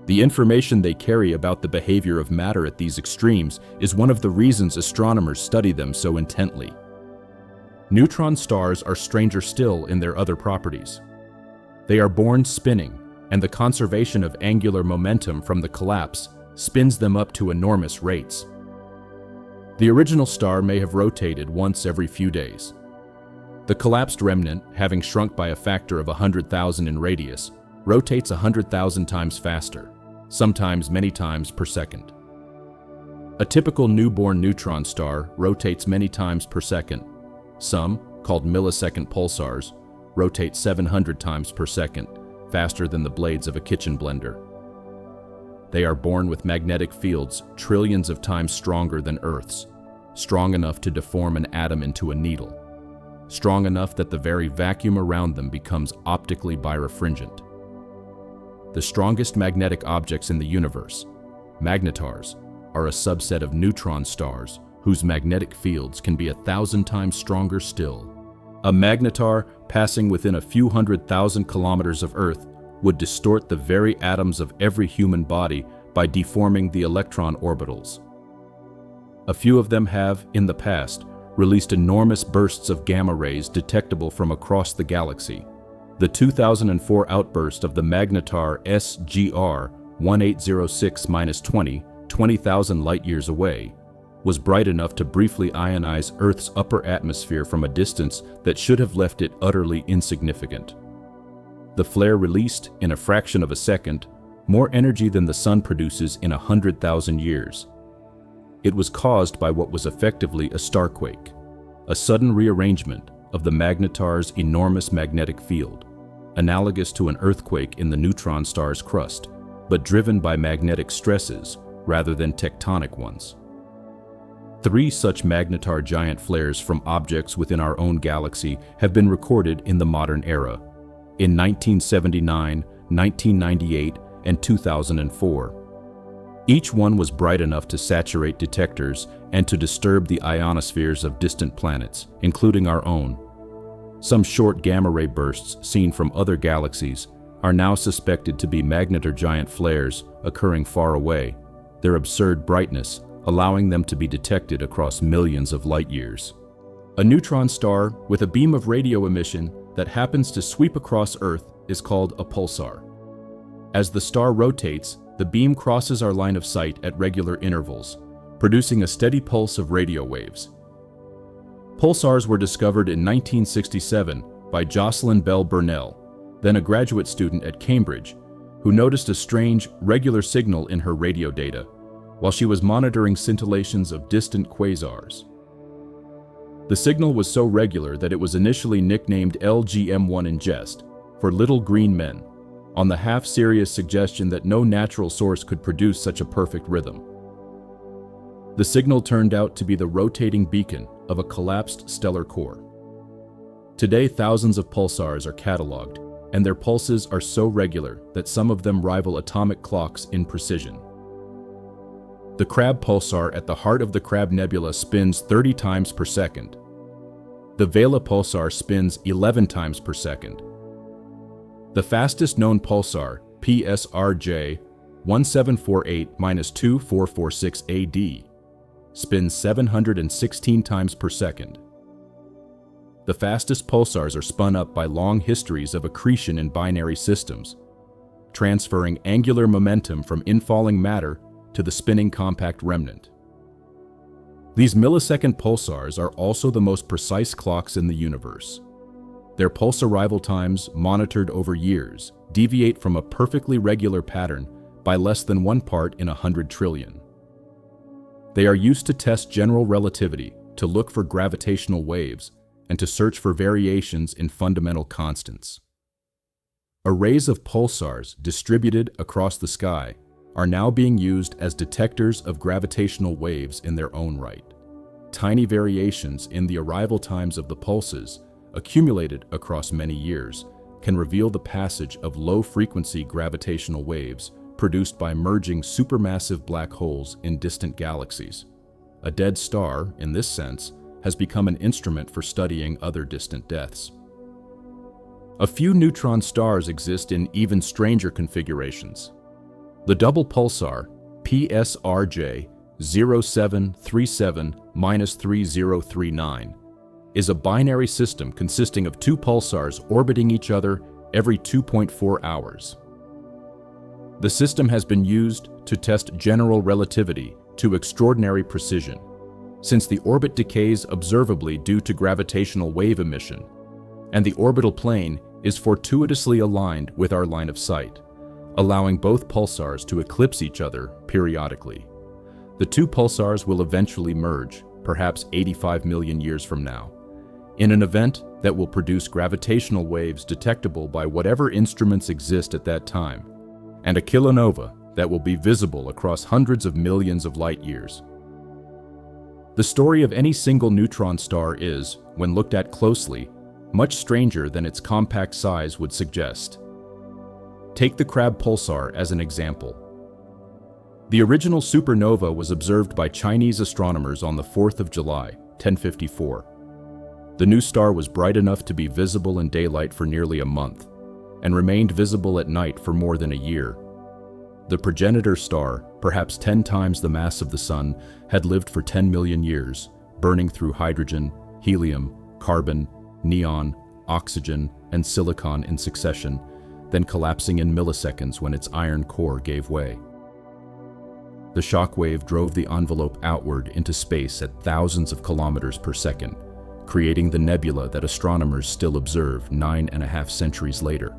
The information they carry about the behavior of matter at these extremes is one of the reasons astronomers study them so intently. Neutron stars are stranger still in their other properties. They are born spinning, and the conservation of angular momentum from the collapse spins them up to enormous rates. The original star may have rotated once every few days. The collapsed remnant, having shrunk by a factor of 100,000 in radius, rotates 100,000 times faster, sometimes many times per second. A typical newborn neutron star rotates many times per second. Some, called millisecond pulsars, rotate 700 times per second, faster than the blades of a kitchen blender. They are born with magnetic fields trillions of times stronger than Earth's, strong enough to deform an atom into a needle, strong enough that the very vacuum around them becomes optically birefringent. The strongest magnetic objects in the universe, magnetars, are a subset of neutron stars whose magnetic fields can be 1,000 times stronger still. A magnetar passing within a few 100,000 kilometers of Earth would distort the very atoms of every human body by deforming the electron orbitals. A few of them have, in the past, released enormous bursts of gamma rays detectable from across the galaxy. The 2004 outburst of the magnetar SGR 1806-20, 20,000 light-years away, was bright enough to briefly ionize Earth's upper atmosphere from a distance that should have left it utterly insignificant. The flare released, in a fraction of a second, more energy than the Sun produces in 100,000 years. It was caused by what was effectively a starquake, a sudden rearrangement of the magnetar's enormous magnetic field, analogous to an earthquake in the neutron star's crust, but driven by magnetic stresses rather than tectonic ones. 3 such magnetar giant flares from objects within our own galaxy have been recorded in the modern era, in 1979, 1998, and 2004. Each one was bright enough to saturate detectors and to disturb the ionospheres of distant planets, including our own. Some short gamma ray bursts seen from other galaxies are now suspected to be magnetar giant flares occurring far away, their absurd brightness allowing them to be detected across millions of light years. A neutron star with a beam of radio emission that happens to sweep across Earth is called a pulsar. As the star rotates, the beam crosses our line of sight at regular intervals, producing a steady pulse of radio waves. Pulsars were discovered in 1967 by Jocelyn Bell Burnell, then a graduate student at Cambridge, who noticed a strange, regular signal in her radio data while she was monitoring scintillations of distant quasars. The signal was so regular that it was initially nicknamed LGM1 in jest, for little green men, on the half-serious suggestion that no natural source could produce such a perfect rhythm. The signal turned out to be the rotating beacon of a collapsed stellar core. Today, thousands of pulsars are cataloged, and their pulses are so regular that some of them rival atomic clocks in precision. The Crab pulsar at the heart of the Crab Nebula spins 30 times per second. The Vela pulsar spins 11 times per second. The fastest known pulsar, PSRJ 1748-2446 AD, spins 716 times per second. The fastest pulsars are spun up by long histories of accretion in binary systems, transferring angular momentum from infalling matter to the spinning compact remnant. These millisecond pulsars are also the most precise clocks in the universe. Their pulse arrival times, monitored over years, deviate from a perfectly regular pattern by less than 1 part in 100 trillion. They are used to test general relativity, to look for gravitational waves, and to search for variations in fundamental constants. Arrays of pulsars distributed across the sky are now being used as detectors of gravitational waves in their own right. Tiny variations in the arrival times of the pulses, accumulated across many years, can reveal the passage of low-frequency gravitational waves produced by merging supermassive black holes in distant galaxies. A dead star, in this sense, has become an instrument for studying other distant deaths. A few neutron stars exist in even stranger configurations. The double pulsar, PSRJ 0737-3039, is a binary system consisting of two pulsars orbiting each other every 2.4 hours. The system has been used to test general relativity to extraordinary precision, since the orbit decays observably due to gravitational wave emission, and the orbital plane is fortuitously aligned with our line of sight, allowing both pulsars to eclipse each other periodically. The two pulsars will eventually merge, perhaps 85 million years from now, in an event that will produce gravitational waves detectable by whatever instruments exist at that time, and a kilonova that will be visible across hundreds of millions of light years. The story of any single neutron star is, when looked at closely, much stranger than its compact size would suggest. Take the Crab pulsar as an example. The original supernova was observed by Chinese astronomers on the 4th of July, 1054. The new star was bright enough to be visible in daylight for nearly a month, and remained visible at night for more than a year. The progenitor star, perhaps 10 times the mass of the Sun, had lived for 10 million years, burning through hydrogen, helium, carbon, neon, oxygen, and silicon in succession, then collapsing in milliseconds when its iron core gave way. The shock wave drove the envelope outward into space at thousands of kilometers per second, creating the nebula that astronomers still observe 9.5 centuries later.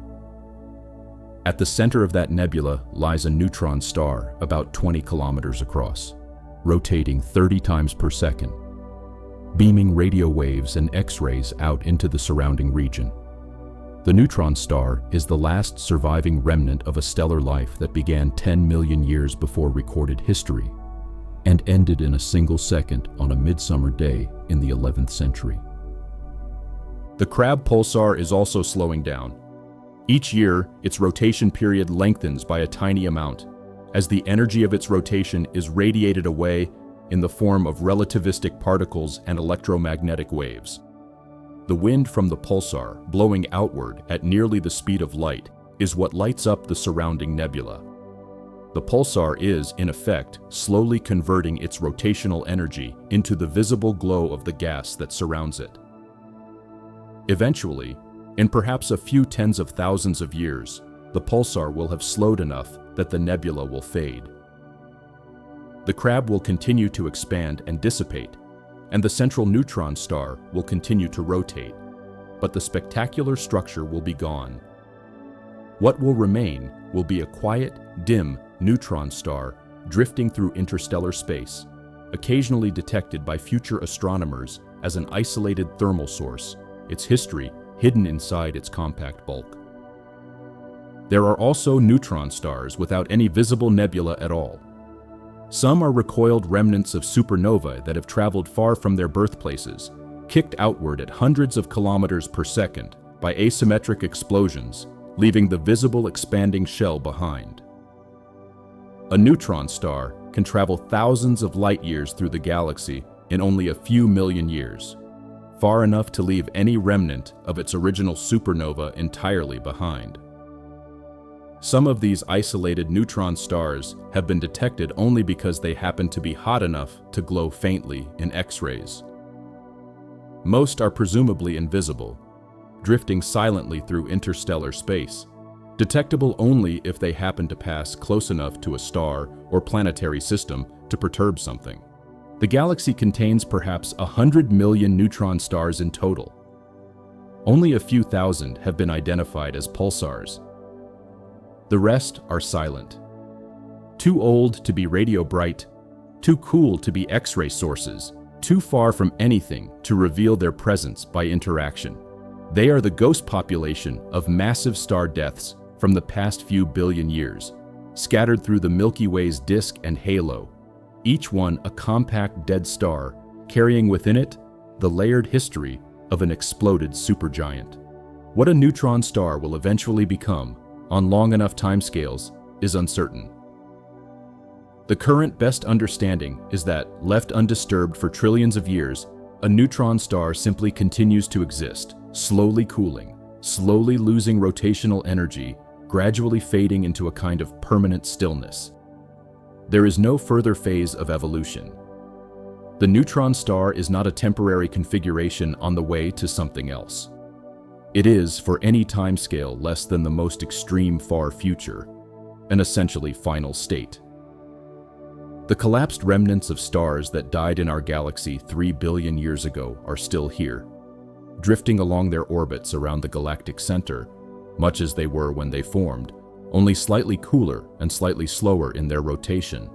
At the center of that nebula lies a neutron star about 20 kilometers across, rotating 30 times per second, beaming radio waves and X-rays out into the surrounding region. The neutron star is the last surviving remnant of a stellar life that began 10 million years before recorded history and ended in a single second on a midsummer day in the 11th century. The Crab pulsar is also slowing down. Each year, its rotation period lengthens by a tiny amount, as the energy of its rotation is radiated away in the form of relativistic particles and electromagnetic waves. The wind from the pulsar, blowing outward at nearly the speed of light, is what lights up the surrounding nebula. The pulsar is, in effect, slowly converting its rotational energy into the visible glow of the gas that surrounds it. Eventually, in perhaps a few tens of thousands of years, the pulsar will have slowed enough that the nebula will fade. The Crab will continue to expand and dissipate, and the central neutron star will continue to rotate, but the spectacular structure will be gone. What will remain will be a quiet, dim neutron star drifting through interstellar space, occasionally detected by future astronomers as an isolated thermal source, its history hidden inside its compact bulk. There are also neutron stars without any visible nebula at all. Some are recoiled remnants of supernovae that have traveled far from their birthplaces, kicked outward at hundreds of kilometers per second by asymmetric explosions, leaving the visible expanding shell behind. A neutron star can travel thousands of light years through the galaxy in only a few million years, far enough to leave any remnant of its original supernova entirely behind. Some of these isolated neutron stars have been detected only because they happen to be hot enough to glow faintly in X-rays. Most are presumably invisible, drifting silently through interstellar space, detectable only if they happen to pass close enough to a star or planetary system to perturb something. The galaxy contains perhaps 100 million neutron stars in total. Only a few thousand have been identified as pulsars. The rest are silent. Too old to be radio bright, too cool to be X-ray sources, too far from anything to reveal their presence by interaction. They are the ghost population of massive star deaths from the past few billion years, scattered through the Milky Way's disk and halo, each one a compact dead star carrying within it the layered history of an exploded supergiant. What a neutron star will eventually become, on long enough timescales, is uncertain. The current best understanding is that, left undisturbed for trillions of years, a neutron star simply continues to exist, slowly cooling, slowly losing rotational energy, gradually fading into a kind of permanent stillness. There is no further phase of evolution. The neutron star is not a temporary configuration on the way to something else. It is, for any timescale less than the most extreme far future, an essentially final state. The collapsed remnants of stars that died in our galaxy 3 billion years ago are still here, drifting along their orbits around the galactic center, much as they were when they formed, only slightly cooler and slightly slower in their rotation.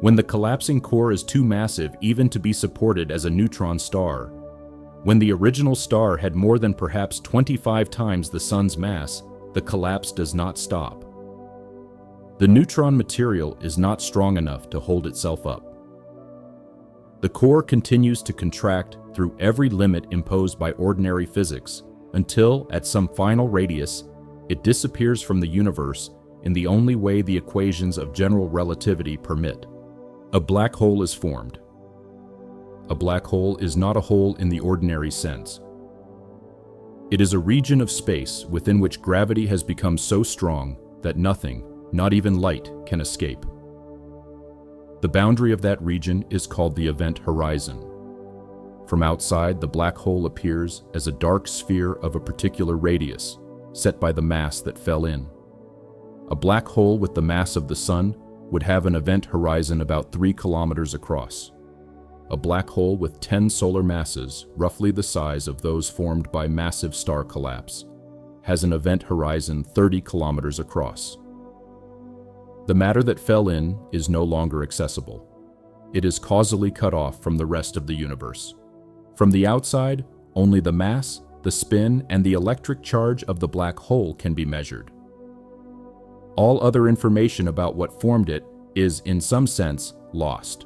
When the collapsing core is too massive even to be supported as a neutron star, when the original star had more than perhaps 25 times the Sun's mass, the collapse does not stop. The neutron material is not strong enough to hold itself up. The core continues to contract through every limit imposed by ordinary physics until, at some final radius, it disappears from the universe in the only way the equations of general relativity permit. A black hole is formed. A black hole is not a hole in the ordinary sense. It is a region of space within which gravity has become so strong that nothing, not even light, can escape. The boundary of that region is called the event horizon. From outside, the black hole appears as a dark sphere of a particular radius, set by the mass that fell in. A black hole with the mass of the Sun would have an event horizon about 3 kilometers across. A black hole with 10 solar masses, roughly the size of those formed by massive star collapse, has an event horizon 30 kilometers across. The matter that fell in is no longer accessible. It is causally cut off from the rest of the universe. From the outside, only the mass, the spin, and the electric charge of the black hole can be measured. All other information about what formed it is, in some sense, lost.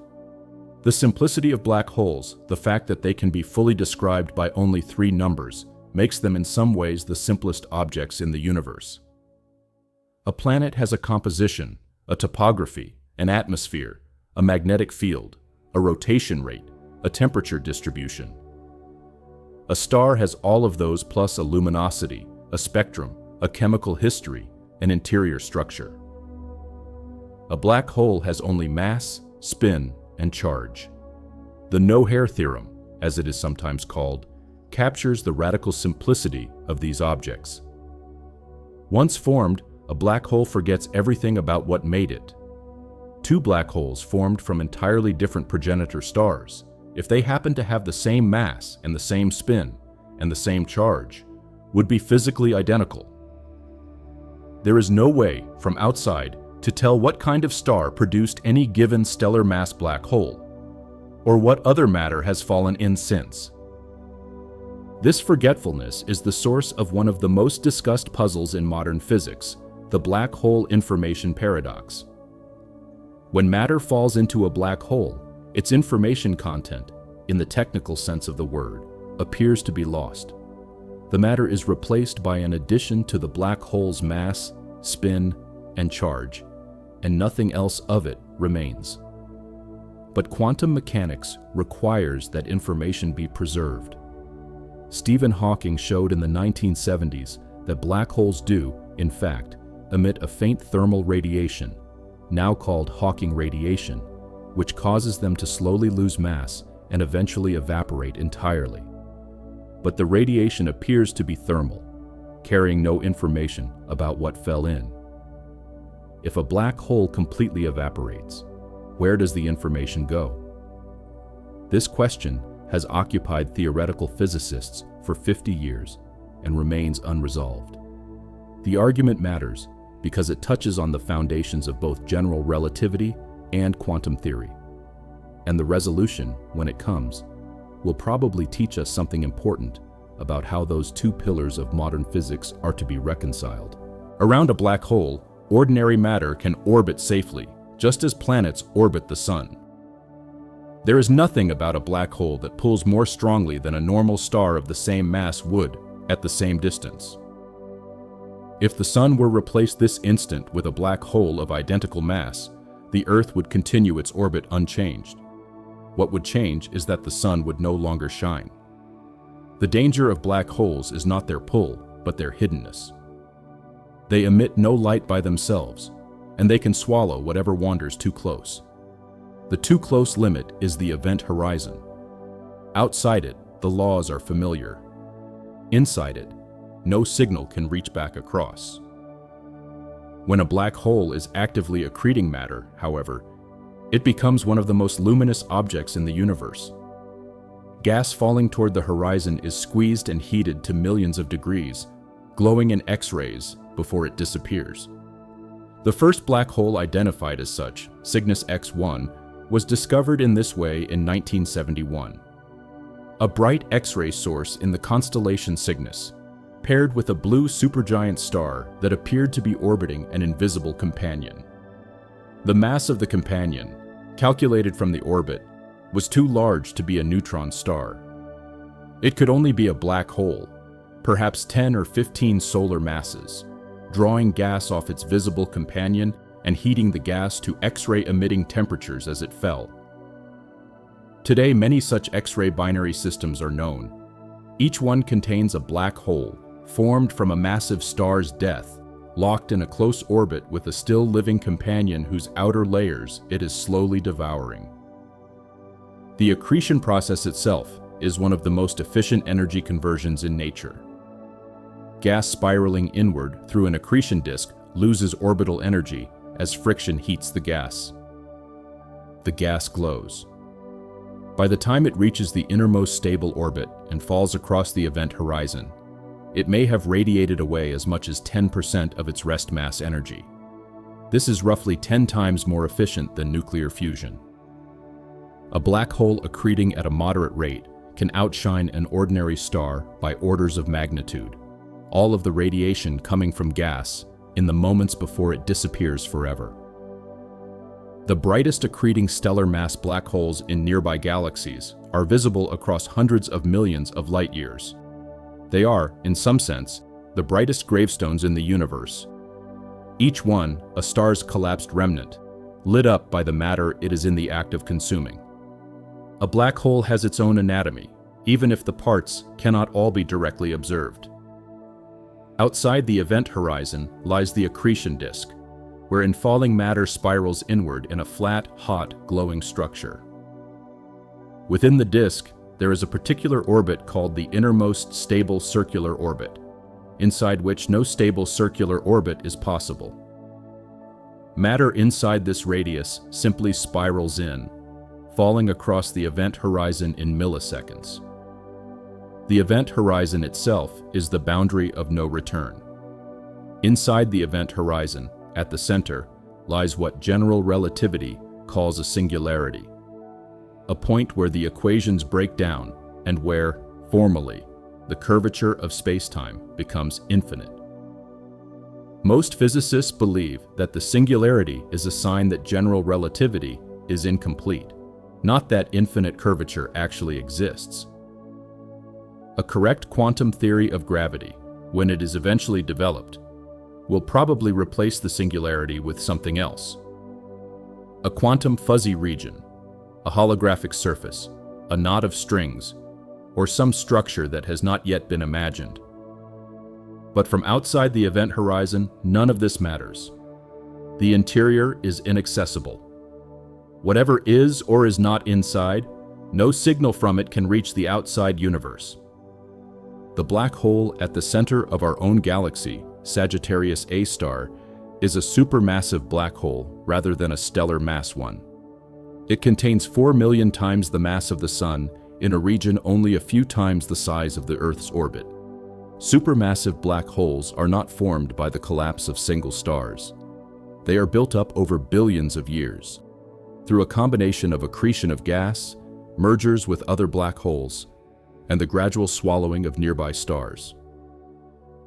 The simplicity of black holes, the fact that they can be fully described by only 3 numbers, makes them in some ways the simplest objects in the universe. A planet has a composition, a topography, an atmosphere, a magnetic field, a rotation rate, a temperature distribution. A star has all of those plus a luminosity, a spectrum, a chemical history, an interior structure. A black hole has only mass, spin, and charge. The no-hair theorem, as it is sometimes called, captures the radical simplicity of these objects. Once formed, a black hole forgets everything about what made it. 2 black holes formed from entirely different progenitor stars, if they happen to have the same mass and the same spin and the same charge, would be physically identical. There is no way, from outside, to tell what kind of star produced any given stellar mass black hole, or what other matter has fallen in since. This forgetfulness is the source of one of the most discussed puzzles in modern physics, the black hole information paradox. When matter falls into a black hole, its information content, in the technical sense of the word, appears to be lost. The matter is replaced by an addition to the black hole's mass, spin, and charge, and nothing else of it remains. But quantum mechanics requires that information be preserved. Stephen Hawking showed in the 1970s that black holes do, in fact, emit a faint thermal radiation, now called Hawking radiation, which causes them to slowly lose mass and eventually evaporate entirely. But the radiation appears to be thermal, carrying no information about what fell in. If a black hole completely evaporates, where does the information go? This question has occupied theoretical physicists for 50 years and remains unresolved. The argument matters because it touches on the foundations of both general relativity and quantum theory. And the resolution, when it comes, will probably teach us something important about how those 2 pillars of modern physics are to be reconciled. Around a black hole, ordinary matter can orbit safely, just as planets orbit the Sun. There is nothing about a black hole that pulls more strongly than a normal star of the same mass would at the same distance. If the Sun were replaced this instant with a black hole of identical mass, the Earth would continue its orbit unchanged. What would change is that the Sun would no longer shine. The danger of black holes is not their pull, but their hiddenness. They emit no light by themselves, and they can swallow whatever wanders too close. The too close limit is the event horizon. Outside it, the laws are familiar. Inside it, no signal can reach back across. When a black hole is actively accreting matter, however, it becomes one of the most luminous objects in the universe. Gas falling toward the horizon is squeezed and heated to millions of degrees, glowing in X-rays before it disappears. The first black hole identified as such, Cygnus X1, was discovered in this way in 1971. A bright X-ray source in the constellation Cygnus, paired with a blue supergiant star that appeared to be orbiting an invisible companion. The mass of the companion, calculated from the orbit, was too large to be a neutron star. It could only be a black hole, perhaps 10 or 15 solar masses, drawing gas off its visible companion and heating the gas to X-ray emitting temperatures as it fell. Today, many such X-ray binary systems are known. Each one contains a black hole, formed from a massive star's death, locked in a close orbit with a still living companion whose outer layers it is slowly devouring. The accretion process itself is one of the most efficient energy conversions in nature. Gas spiraling inward through an accretion disk loses orbital energy as friction heats the gas. The gas glows. By the time it reaches the innermost stable orbit and falls across the event horizon, it may have radiated away as much as 10% of its rest mass energy. This is roughly 10 times more efficient than nuclear fusion. A black hole accreting at a moderate rate can outshine an ordinary star by orders of magnitude, all of the radiation coming from gas in the moments before it disappears forever. The brightest accreting stellar mass black holes in nearby galaxies are visible across hundreds of millions of light years. They are, in some sense, the brightest gravestones in the universe. Each one a star's collapsed remnant, lit up by the matter it is in the act of consuming. A black hole has its own anatomy, even if the parts cannot all be directly observed. Outside the event horizon lies the accretion disk, wherein falling matter spirals inward in a flat, hot, glowing structure. Within the disk, there is a particular orbit called the innermost stable circular orbit, inside which no stable circular orbit is possible. Matter inside this radius simply spirals in, falling across the event horizon in milliseconds. The event horizon itself is the boundary of no return. Inside the event horizon, at the center, lies what general relativity calls a singularity, a point where the equations break down and where, formally, the curvature of spacetime becomes infinite. Most physicists believe that the singularity is a sign that general relativity is incomplete, not that infinite curvature actually exists. A correct quantum theory of gravity, when it is eventually developed, will probably replace the singularity with something else. A quantum fuzzy region, a holographic surface, a knot of strings, or some structure that has not yet been imagined. But from outside the event horizon, none of this matters. The interior is inaccessible. Whatever is or is not inside, no signal from it can reach the outside universe. The black hole at the center of our own galaxy, Sagittarius A star, is a supermassive black hole rather than a stellar mass one. It contains 4 million times the mass of the Sun in a region only a few times the size of the Earth's orbit. Supermassive black holes are not formed by the collapse of single stars. They are built up over billions of years, through a combination of accretion of gas, mergers with other black holes, and the gradual swallowing of nearby stars.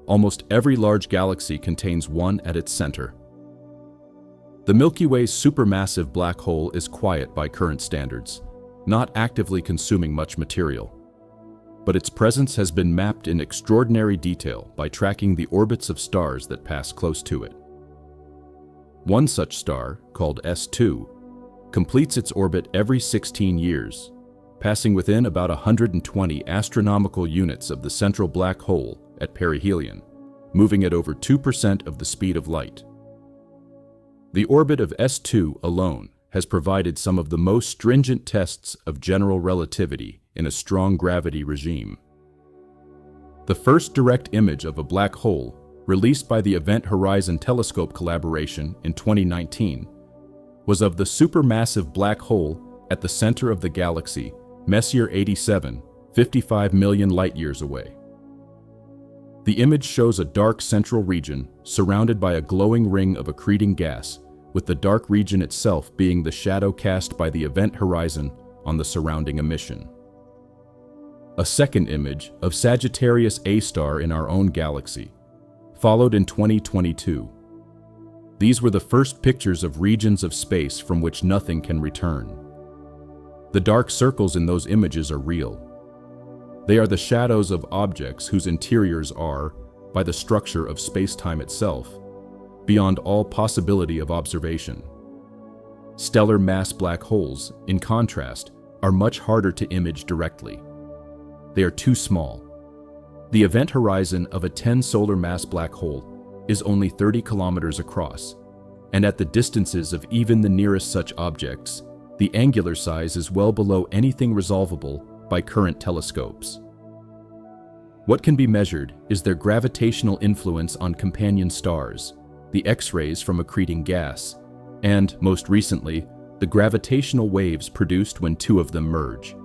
Almost every large galaxy contains one at its center. The Milky Way's supermassive black hole is quiet by current standards, not actively consuming much material. but its presence has been mapped in extraordinary detail by tracking the orbits of stars that pass close to it. One such star, called S2, completes its orbit every 16 years, passing within about 120 astronomical units of the central black hole at perihelion, moving at over 2% of the speed of light. The orbit of S2 alone has provided some of the most stringent tests of general relativity in a strong gravity regime. The first direct image of a black hole, released by the Event Horizon Telescope collaboration in 2019, was of the supermassive black hole at the center of the galaxy Messier 87, 55 million light-years away. The image shows a dark central region surrounded by a glowing ring of accreting gas, with the dark region itself being the shadow cast by the event horizon on the surrounding emission. A second image of Sagittarius A star in our own galaxy followed in 2022. These were the first pictures of regions of space from which nothing can return. The dark circles in those images are real. They are the shadows of objects whose interiors are, by the structure of space-time itself, beyond all possibility of observation. Stellar mass black holes, in contrast, are much harder to image directly. They are too small. The event horizon of a 10 solar mass black hole is only 30 kilometers across, and at the distances of even the nearest such objects, the angular size is well below anything resolvable by current telescopes. What can be measured is their gravitational influence on companion stars, the X-rays from accreting gas, and, most recently, the gravitational waves produced when two of them merge.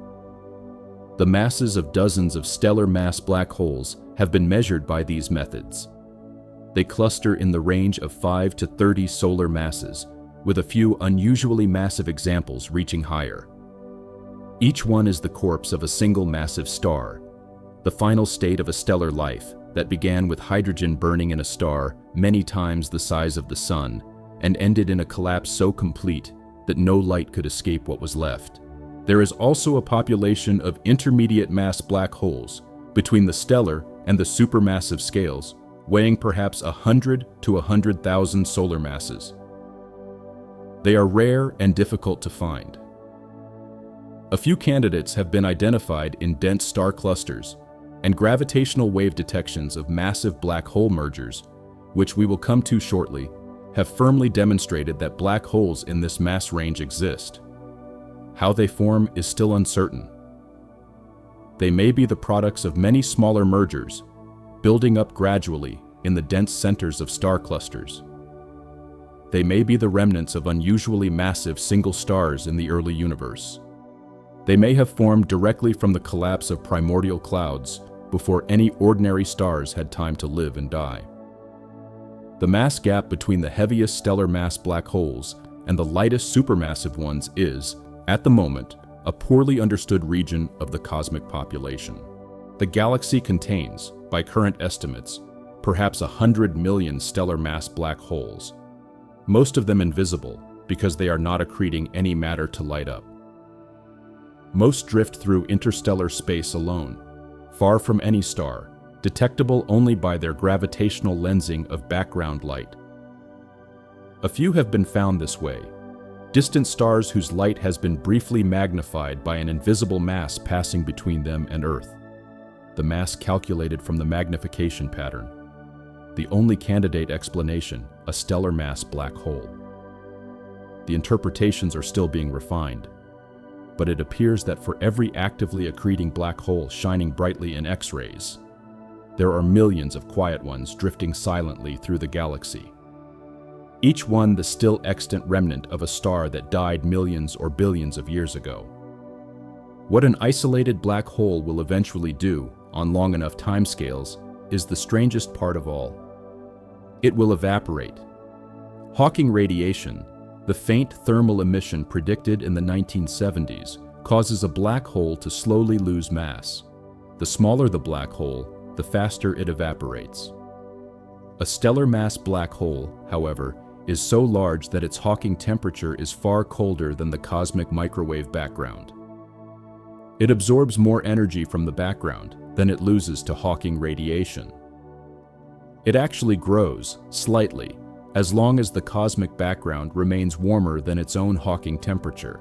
The masses of dozens of stellar mass black holes have been measured by these methods. They cluster in the range of 5 to 30 solar masses, with a few unusually massive examples reaching higher. Each one is the corpse of a single massive star, the final state of a stellar life that began with hydrogen burning in a star many times the size of the Sun and ended in a collapse so complete that no light could escape what was left. There is also a population of intermediate mass black holes between the stellar and the supermassive scales, weighing perhaps 100 to 100,000 solar masses. They are rare and difficult to find. A few candidates have been identified in dense star clusters, and gravitational wave detections of massive black hole mergers, which we will come to shortly, have firmly demonstrated that black holes in this mass range exist. How they form is still uncertain. They may be the products of many smaller mergers, building up gradually in the dense centers of star clusters. They may be the remnants of unusually massive single stars in the early universe. They may have formed directly from the collapse of primordial clouds before any ordinary stars had time to live and die. The mass gap between the heaviest stellar mass black holes and the lightest supermassive ones is, at the moment, a poorly understood region of the cosmic population. The galaxy contains, by current estimates, perhaps 100 million stellar mass black holes, most of them invisible because they are not accreting any matter to light up. Most drift through interstellar space alone, far from any star, detectable only by their gravitational lensing of background light. A few have been found this way, distant stars whose light has been briefly magnified by an invisible mass passing between them and Earth, the mass calculated from the magnification pattern. The only candidate explanation, a stellar mass black hole. The interpretations are still being refined, but it appears that for every actively accreting black hole shining brightly in X-rays, there are millions of quiet ones drifting silently through the galaxy. Each one the still extant remnant of a star that died millions or billions of years ago. What an isolated black hole will eventually do on long enough timescales is the strangest part of all. It will evaporate. Hawking radiation, the faint thermal emission predicted in the 1970s, causes a black hole to slowly lose mass. The smaller the black hole, the faster it evaporates. A stellar mass black hole, however, is so large that its Hawking temperature is far colder than the cosmic microwave background. It absorbs more energy from the background than it loses to Hawking radiation. It actually grows, slightly, as long as the cosmic background remains warmer than its own Hawking temperature.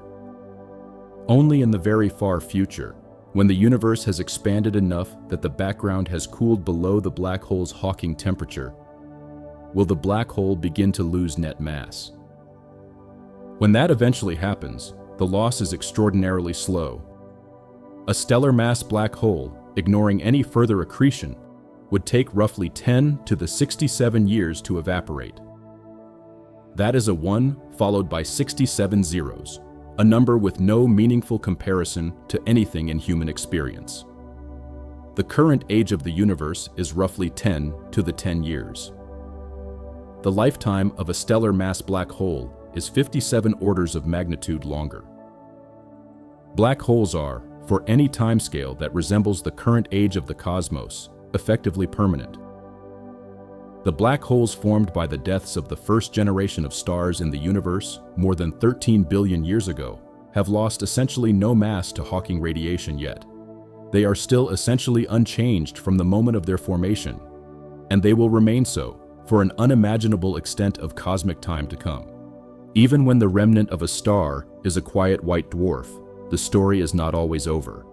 Only in the very far future, when the universe has expanded enough that the background has cooled below the black hole's Hawking temperature, will the black hole begin to lose net mass. When that eventually happens, the loss is extraordinarily slow. A stellar mass black hole, ignoring any further accretion, would take roughly 10 to the 67 years to evaporate. That is a 1 followed by 67 zeros, a number with no meaningful comparison to anything in human experience. The current age of the universe is roughly 10 to the 10 years. The lifetime of a stellar mass black hole is 57 orders of magnitude longer. Black holes are, for any timescale that resembles the current age of the cosmos, effectively permanent. The black holes formed by the deaths of the first generation of stars in the universe more than 13 billion years ago have lost essentially no mass to Hawking radiation yet. They are still essentially unchanged from the moment of their formation, and they will remain so for an unimaginable extent of cosmic time to come. Even when the remnant of a star is a quiet white dwarf, the story is not always over.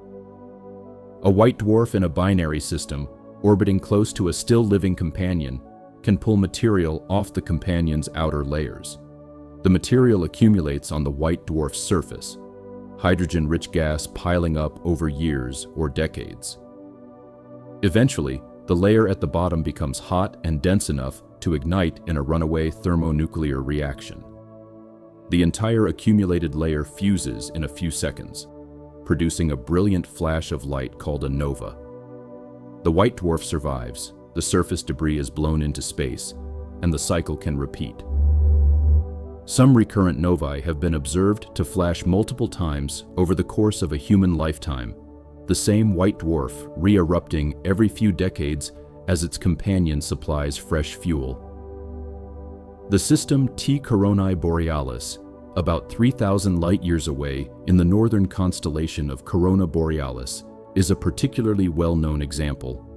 A white dwarf in a binary system, orbiting close to a still-living companion, can pull material off the companion's outer layers. The material accumulates on the white dwarf's surface, hydrogen-rich gas piling up over years or decades. Eventually, the layer at the bottom becomes hot and dense enough to ignite in a runaway thermonuclear reaction. The entire accumulated layer fuses in a few seconds, producing a brilliant flash of light called a nova. The white dwarf survives, the surface debris is blown into space, and the cycle can repeat. Some recurrent novae have been observed to flash multiple times over the course of a human lifetime, the same white dwarf re-erupting every few decades as its companion supplies fresh fuel. The system T Coronae Borealis, about 3,000 light-years away in the northern constellation of Corona Borealis, is a particularly well-known example.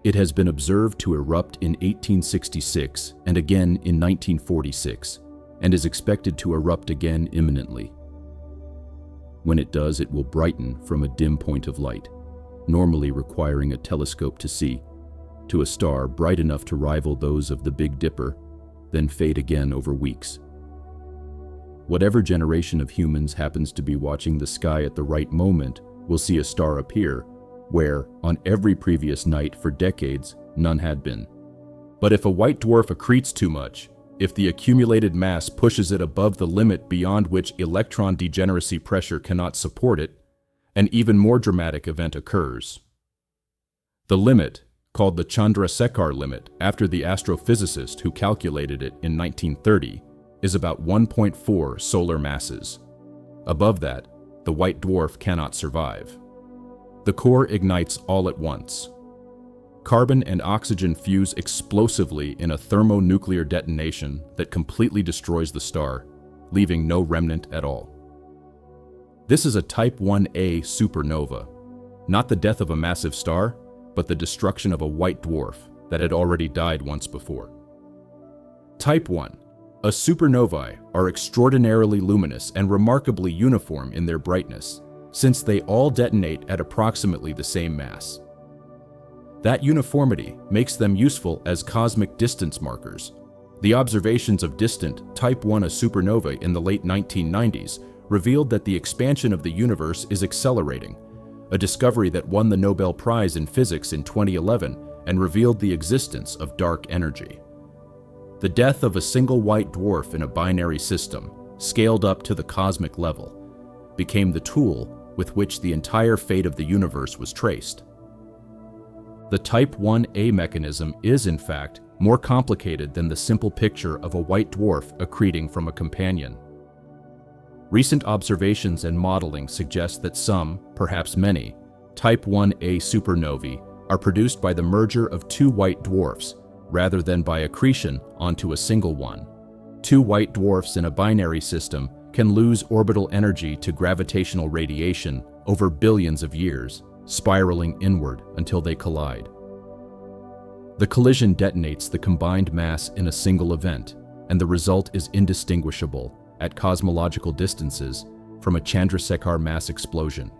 It has been observed to erupt in 1866 and again in 1946, and is expected to erupt again imminently. When it does, it will brighten from a dim point of light, normally requiring a telescope to see, to a star bright enough to rival those of the Big Dipper, then fade again over weeks. Whatever generation of humans happens to be watching the sky at the right moment will see a star appear where, on every previous night for decades, none had been. But if a white dwarf accretes too much, if the accumulated mass pushes it above the limit beyond which electron degeneracy pressure cannot support it, an even more dramatic event occurs. The limit, called the Chandrasekhar limit after the astrophysicist who calculated it in 1930, is about 1.4 solar masses. Above that, the white dwarf cannot survive. The core ignites all at once. Carbon and oxygen fuse explosively in a thermonuclear detonation that completely destroys the star, leaving no remnant at all. This is a Type 1a supernova, not the death of a massive star, but the destruction of a white dwarf that had already died once before. Type 1. A supernovae are extraordinarily luminous and remarkably uniform in their brightness, since they all detonate at approximately the same mass. That uniformity makes them useful as cosmic distance markers. The observations of distant Type 1a supernovae in the late 1990s revealed that the expansion of the universe is accelerating, a discovery that won the Nobel Prize in Physics in 2011 and revealed the existence of dark energy. The death of a single white dwarf in a binary system, scaled up to the cosmic level, became the tool with which the entire fate of the universe was traced. The Type 1a mechanism is, in fact, more complicated than the simple picture of a white dwarf accreting from a companion. Recent observations and modeling suggest that some, perhaps many, Type 1a supernovae are produced by the merger of two white dwarfs rather than by accretion onto a single one. Two white dwarfs in a binary system can lose orbital energy to gravitational radiation over billions of years, spiraling inward until they collide. The collision detonates the combined mass in a single event, and the result is indistinguishable, at cosmological distances, from a Chandrasekhar mass explosion.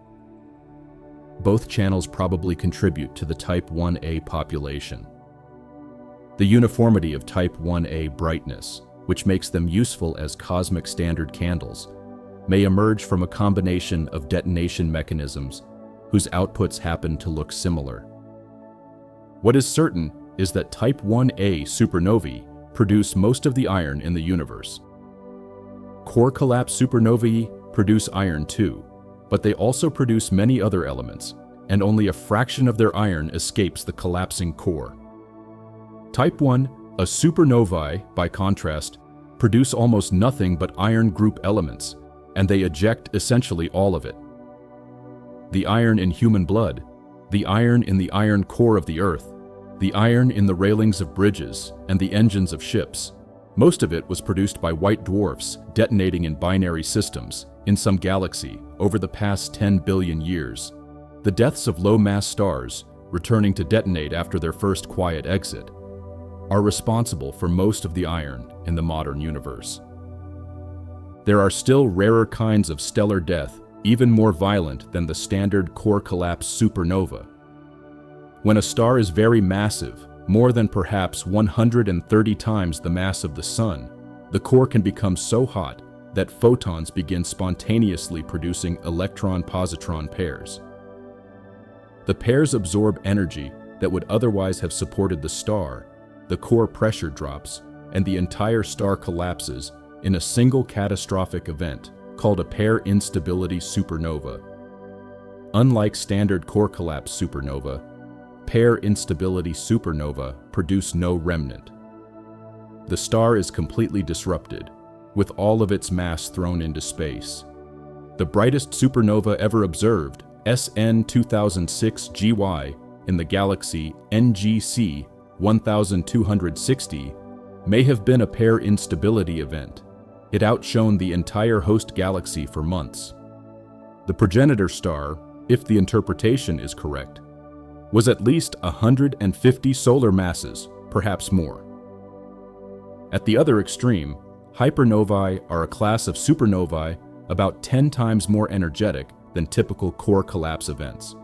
Both channels probably contribute to the Type 1a population. The uniformity of Type 1a brightness, which makes them useful as cosmic standard candles, may emerge from a combination of detonation mechanisms whose outputs happen to look similar. What is certain is that Type 1a supernovae produce most of the iron in the universe. Core collapse supernovae produce iron too, but they also produce many other elements, and only a fraction of their iron escapes the collapsing core. Type 1, a supernovae, by contrast, produce almost nothing but iron group elements, and they eject essentially all of it. The iron in human blood, the iron in the iron core of the Earth, the iron in the railings of bridges and the engines of ships, most of it was produced by white dwarfs detonating in binary systems in some galaxy over the past 10 billion years. The deaths of low-mass stars, returning to detonate after their first quiet exit, are responsible for most of the iron in the modern universe. There are still rarer kinds of stellar death, even more violent than the standard core collapse supernova. When a star is very massive, more than perhaps 130 times the mass of the Sun, the core can become so hot that photons begin spontaneously producing electron-positron pairs. The pairs absorb energy that would otherwise have supported the star, the core pressure drops, and the entire star collapses in a single catastrophic event called a pair instability supernova. Unlike standard core collapse supernova, pair instability supernova produce no remnant. The star is completely disrupted, with all of its mass thrown into space. The brightest supernova ever observed, SN 2006 GY, in the galaxy NGC 1260, may have been a pair instability event. It outshone the entire host galaxy for months. The progenitor star, if the interpretation is correct, was at least 150 solar masses, perhaps more. At the other extreme, hypernovae are a class of supernovae about 10 times more energetic than typical core collapse events.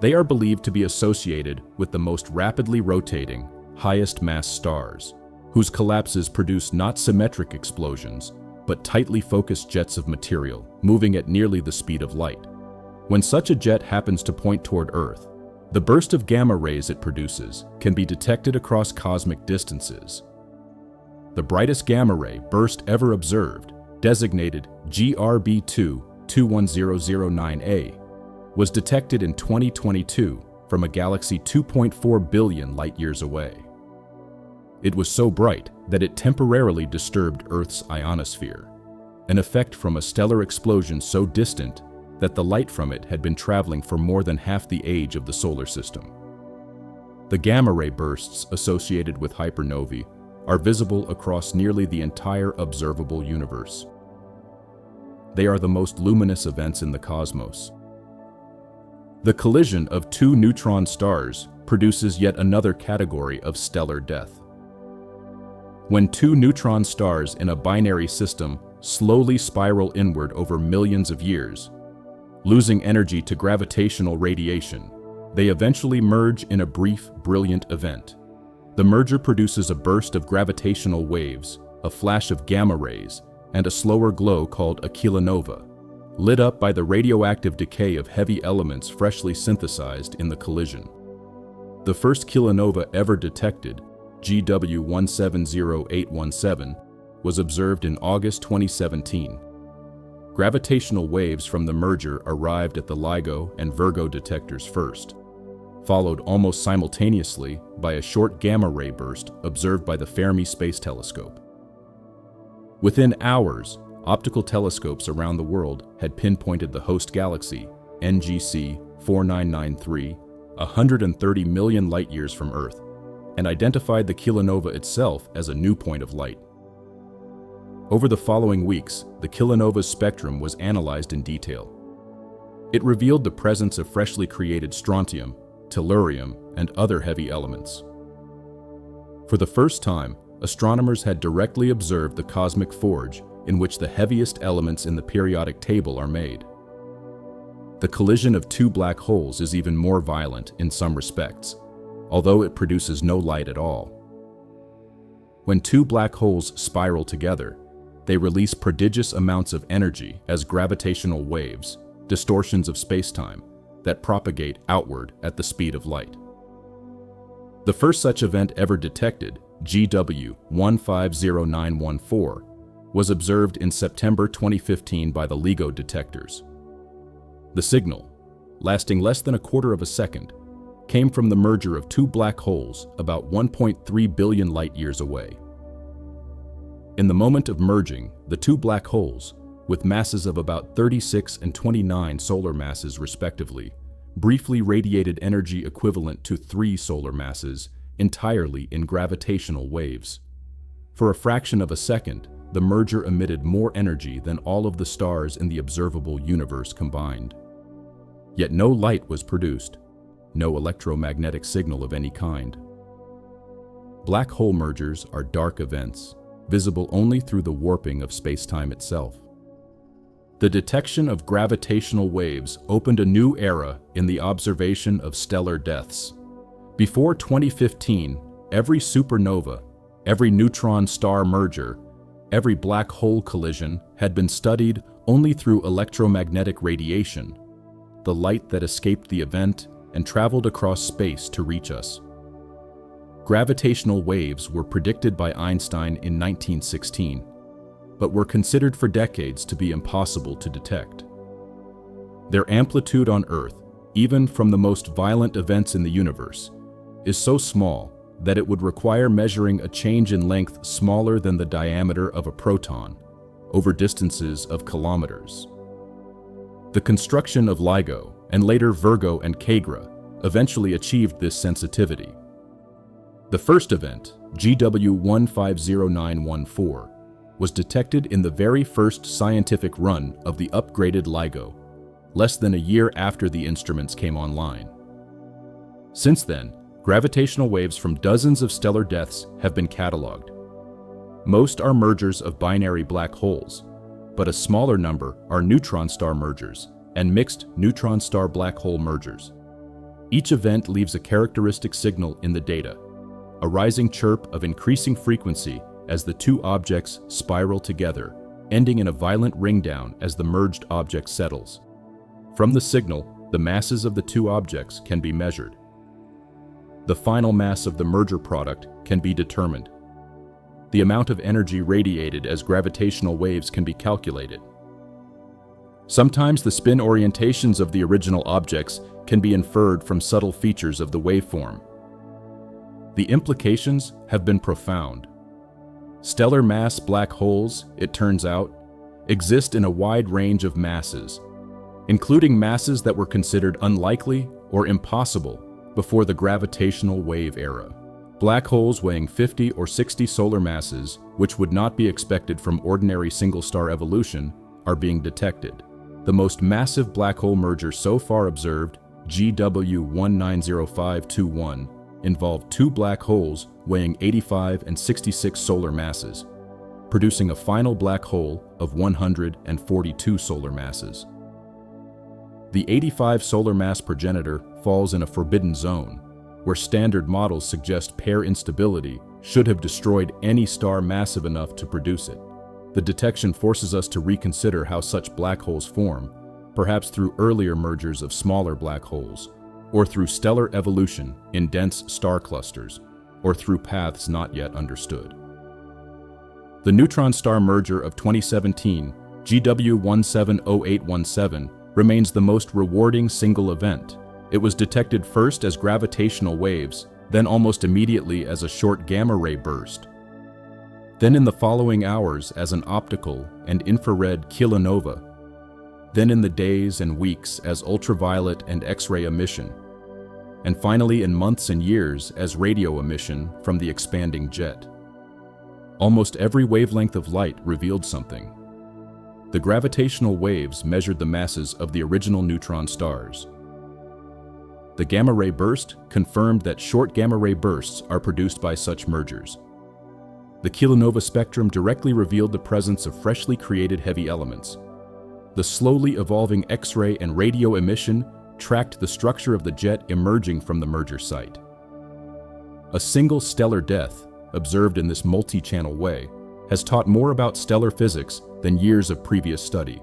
They are believed to be associated with the most rapidly rotating, highest mass stars, whose collapses produce not symmetric explosions, but tightly focused jets of material, moving at nearly the speed of light. When such a jet happens to point toward Earth, the burst of gamma rays it produces can be detected across cosmic distances. The brightest gamma ray burst ever observed, designated GRB2 21009A, was detected in 2022 from a galaxy 2.4 billion light-years away. It was so bright that it temporarily disturbed Earth's ionosphere, an effect from a stellar explosion so distant that the light from it had been traveling for more than half the age of the solar system. The gamma ray bursts associated with hypernovae are visible across nearly the entire observable universe. They are the most luminous events in the cosmos. The collision of two neutron stars produces yet another category of stellar death. When two neutron stars in a binary system slowly spiral inward over millions of years, losing energy to gravitational radiation, they eventually merge in a brief, brilliant event. The merger produces a burst of gravitational waves, a flash of gamma rays, and a slower glow called a kilonova, lit up by the radioactive decay of heavy elements freshly synthesized in the collision. The first kilonova ever detected, GW 170817, was observed in August 2017. Gravitational waves from the merger arrived at the LIGO and Virgo detectors first, followed almost simultaneously by a short gamma ray burst observed by the Fermi Space Telescope. Within hours, optical telescopes around the world had pinpointed the host galaxy, NGC 4993, 130 million light-years from Earth, and identified the kilonova itself as a new point of light. Over the following weeks, the kilonova's spectrum was analyzed in detail. It revealed the presence of freshly created strontium, tellurium, and other heavy elements. For the first time, astronomers had directly observed the cosmic forge in which the heaviest elements in the periodic table are made. The collision of two black holes is even more violent in some respects, although it produces no light at all. When two black holes spiral together, they release prodigious amounts of energy as gravitational waves, distortions of spacetime, that propagate outward at the speed of light. The first such event ever detected, GW 150914, was observed in September 2015 by the LIGO detectors. The signal, lasting less than a quarter of a second, came from the merger of two black holes about 1.3 billion light-years away. In the moment of merging, the two black holes, with masses of about 36 and 29 solar masses respectively, briefly radiated energy equivalent to 3 solar masses entirely in gravitational waves. For a fraction of a second, the merger emitted more energy than all of the stars in the observable universe combined. Yet no light was produced, no electromagnetic signal of any kind. Black hole mergers are dark events, visible only through the warping of spacetime itself. The detection of gravitational waves opened a new era in the observation of stellar deaths. Before 2015, every supernova, every neutron star merger, every black hole collision had been studied only through electromagnetic radiation, the light that escaped the event and traveled across space to reach us. Gravitational waves were predicted by Einstein in 1916, but were considered for decades to be impossible to detect. Their amplitude on Earth, even from the most violent events in the universe, is so small that it would require measuring a change in length smaller than the diameter of a proton, over distances of kilometers. The construction of LIGO, and later Virgo and Kagra, eventually achieved this sensitivity. The first event, GW 150914, was detected in the very first scientific run of the upgraded LIGO, less than a year after the instruments came online. Since then, gravitational waves from dozens of stellar deaths have been cataloged. Most are mergers of binary black holes, but a smaller number are neutron star mergers and mixed neutron star black hole mergers. Each event leaves a characteristic signal in the data, a rising chirp of increasing frequency as the two objects spiral together, ending in a violent ring-down as the merged object settles. From the signal, the masses of the two objects can be measured. The final mass of the merger product can be determined. The amount of energy radiated as gravitational waves can be calculated. Sometimes the spin orientations of the original objects can be inferred from subtle features of the waveform. The implications have been profound. Stellar mass black holes, it turns out, exist in a wide range of masses, including masses that were considered unlikely or impossible before the gravitational wave era. Black holes weighing 50 or 60 solar masses, which would not be expected from ordinary single-star evolution, are being detected. The most massive black hole merger so far observed, GW 190521, involved two black holes weighing 85 and 66 solar masses, producing a final black hole of 142 solar masses. The 85 solar mass progenitor falls in a forbidden zone, where standard models suggest pair instability should have destroyed any star massive enough to produce it. The detection forces us to reconsider how such black holes form, perhaps through earlier mergers of smaller black holes, or through stellar evolution in dense star clusters, or through paths not yet understood. The neutron star merger of 2017, GW 170817, remains the most rewarding single event. It was detected first as gravitational waves, then almost immediately as a short gamma-ray burst. Then in the following hours as an optical and infrared kilonova. Then in the days and weeks as ultraviolet and X-ray emission. And finally in months and years as radio emission from the expanding jet. Almost every wavelength of light revealed something. The gravitational waves measured the masses of the original neutron stars. The gamma-ray burst confirmed that short gamma-ray bursts are produced by such mergers. The kilonova spectrum directly revealed the presence of freshly created heavy elements. The slowly evolving X-ray and radio emission tracked the structure of the jet emerging from the merger site. A single stellar death, observed in this multi-channel way, has taught more about stellar physics than years of previous study.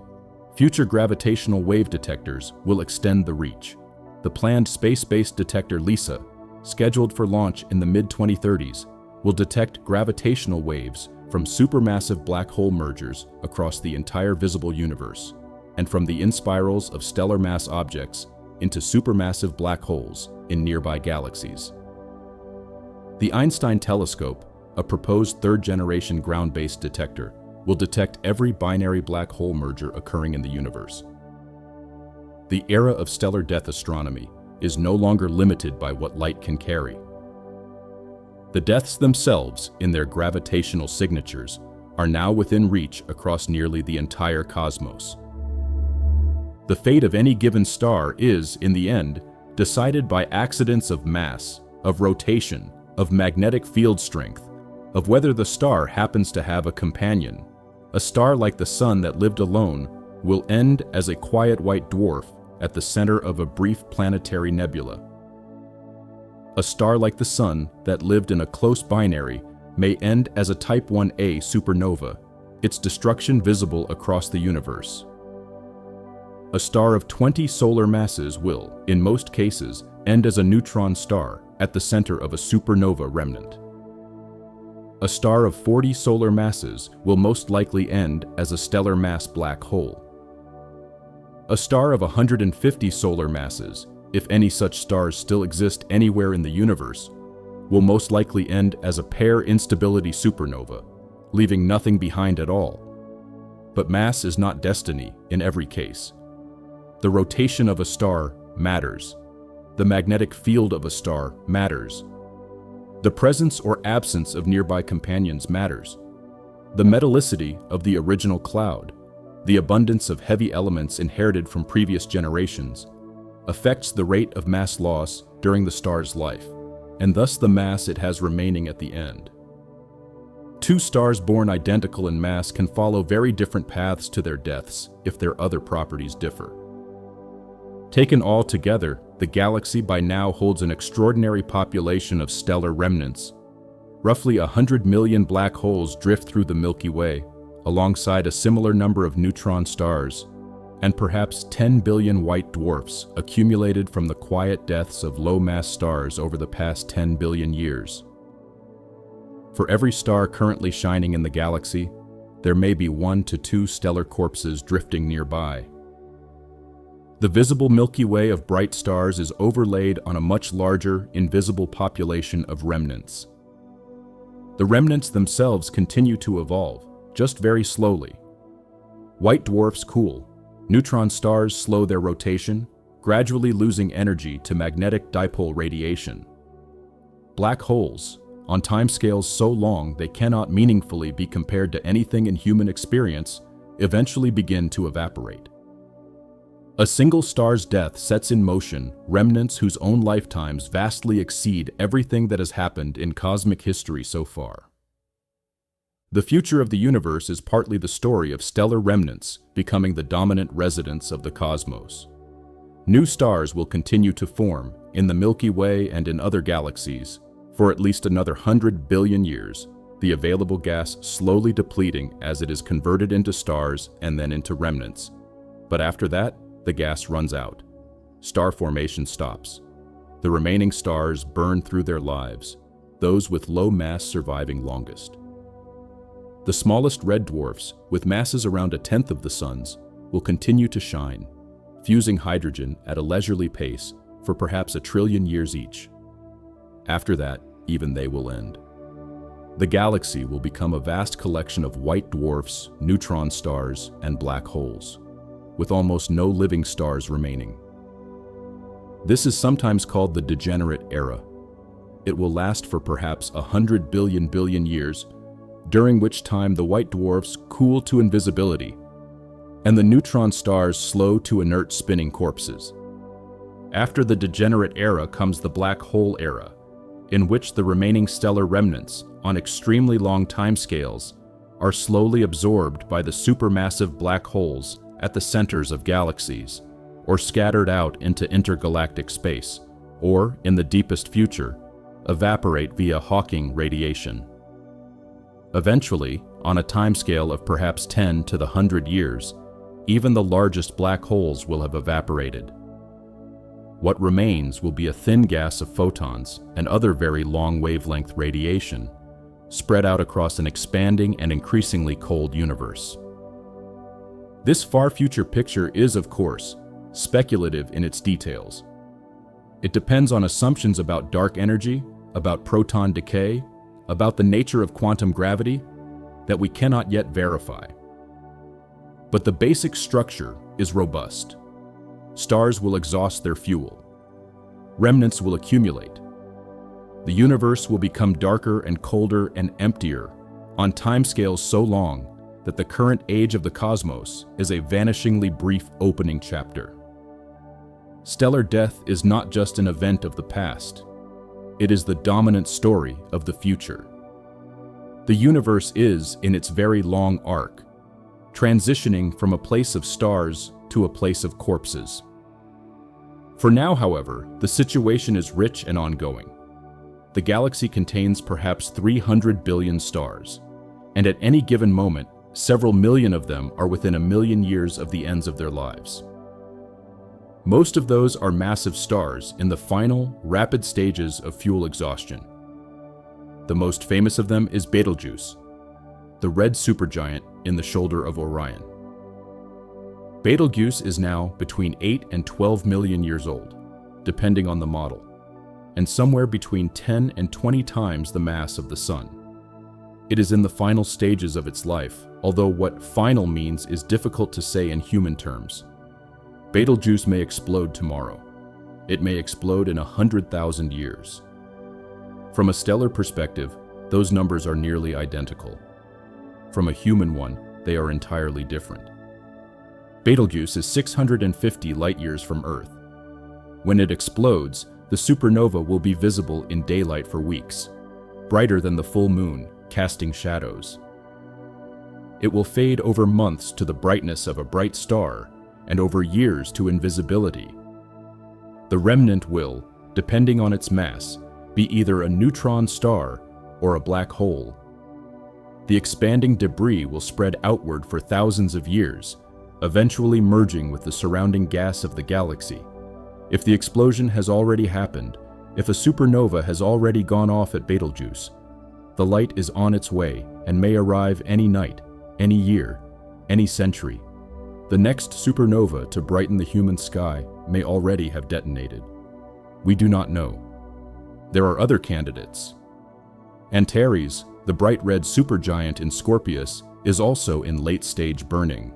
Future gravitational wave detectors will extend the reach. The planned space-based detector LISA, scheduled for launch in the mid-2030s, will detect gravitational waves from supermassive black hole mergers across the entire visible universe, and from the inspirals of stellar mass objects into supermassive black holes in nearby galaxies. The Einstein telescope, a proposed third-generation ground-based detector, will detect every binary black hole merger occurring in the universe. The era of stellar death astronomy is no longer limited by what light can carry. The deaths themselves, in their gravitational signatures, are now within reach across nearly the entire cosmos. The fate of any given star is, in the end, decided by accidents of mass, of rotation, of magnetic field strength, of whether the star happens to have a companion. A star like the Sun that lived alone will end as a quiet white dwarf at the center of a brief planetary nebula. A star like the Sun that lived in a close binary may end as a Type 1a supernova, its destruction visible across the universe. A star of 20 solar masses will, in most cases, end as a neutron star at the center of a supernova remnant. A star of 40 solar masses will most likely end as a stellar mass black hole. A star of 150 solar masses, if any such stars still exist anywhere in the universe, will most likely end as a pair instability supernova, leaving nothing behind at all. But mass is not destiny in every case. The rotation of a star matters. The magnetic field of a star matters. The presence or absence of nearby companions matters. The metallicity of the original cloud, the abundance of heavy elements inherited from previous generations, affects the rate of mass loss during the star's life, and thus the mass it has remaining at the end. Two stars born identical in mass can follow very different paths to their deaths if their other properties differ. Taken all together, the galaxy by now holds an extraordinary population of stellar remnants. Roughly 100 million black holes drift through the Milky Way, alongside a similar number of neutron stars, and perhaps 10 billion white dwarfs accumulated from the quiet deaths of low-mass stars over the past 10 billion years. For every star currently shining in the galaxy, there may be 1 to 2 stellar corpses drifting nearby. The visible Milky Way of bright stars is overlaid on a much larger, invisible population of remnants. The remnants themselves continue to evolve, just very slowly. White dwarfs cool. Neutron stars slow their rotation, gradually losing energy to magnetic dipole radiation. Black holes, on timescales so long they cannot meaningfully be compared to anything in human experience, eventually begin to evaporate. A single star's death sets in motion remnants whose own lifetimes vastly exceed everything that has happened in cosmic history so far. The future of the universe is partly the story of stellar remnants becoming the dominant residents of the cosmos. New stars will continue to form in the Milky Way and in other galaxies for at least another 100 billion years, the available gas slowly depleting as it is converted into stars and then into remnants. But after that, the gas runs out. Star formation stops. The remaining stars burn through their lives, those with low mass surviving longest. The smallest red dwarfs, with masses around a tenth of the Sun's, will continue to shine, fusing hydrogen at a leisurely pace for perhaps 1 trillion years each. After that, even they will end. The galaxy will become a vast collection of white dwarfs, neutron stars, and black holes, with almost no living stars remaining. This is sometimes called the degenerate era. It will last for perhaps 100 billion years, during which time the white dwarfs cool to invisibility, and the neutron stars slow to inert spinning corpses. After the degenerate era comes the black hole era, in which the remaining stellar remnants, on extremely long timescales, are slowly absorbed by the supermassive black holes at the centers of galaxies, or scattered out into intergalactic space, or, in the deepest future, evaporate via Hawking radiation. Eventually, on a timescale of perhaps 10 to the 100 years, even the largest black holes will have evaporated. What remains will be a thin gas of photons and other very long wavelength radiation, spread out across an expanding and increasingly cold universe. This far future picture is, of course, speculative in its details. It depends on assumptions about dark energy, about proton decay, about the nature of quantum gravity that we cannot yet verify. But the basic structure is robust. Stars will exhaust their fuel. Remnants will accumulate. The universe will become darker and colder and emptier on timescales so long that the current age of the cosmos is a vanishingly brief opening chapter. Stellar death is not just an event of the past. It is the dominant story of the future. The universe is, in its very long arc, transitioning from a place of stars to a place of corpses. For now, however, the situation is rich and ongoing. The galaxy contains perhaps 300 billion stars, and at any given moment, several million of them are within a million years of the ends of their lives. Most of those are massive stars in the final, rapid stages of fuel exhaustion. The most famous of them is Betelgeuse, the red supergiant in the shoulder of Orion. Betelgeuse is now between 8 and 12 million years old, depending on the model, and somewhere between 10 and 20 times the mass of the Sun. It is in the final stages of its life, although what final means is difficult to say in human terms. Betelgeuse may explode tomorrow. It may explode in 100,000 years. From a stellar perspective, those numbers are nearly identical. From a human one, they are entirely different. Betelgeuse is 650 light-years from Earth. When it explodes, the supernova will be visible in daylight for weeks, brighter than the full moon, casting shadows. It will fade over months to the brightness of a bright star, and over years to invisibility. The remnant will, depending on its mass, be either a neutron star or a black hole. The expanding debris will spread outward for thousands of years, eventually merging with the surrounding gas of the galaxy. If the explosion has already happened, if a supernova has already gone off at Betelgeuse, the light is on its way and may arrive any night, any year, any century. The next supernova to brighten the human sky may already have detonated. We do not know. There are other candidates. Antares, the bright red supergiant in Scorpius, is also in late-stage burning.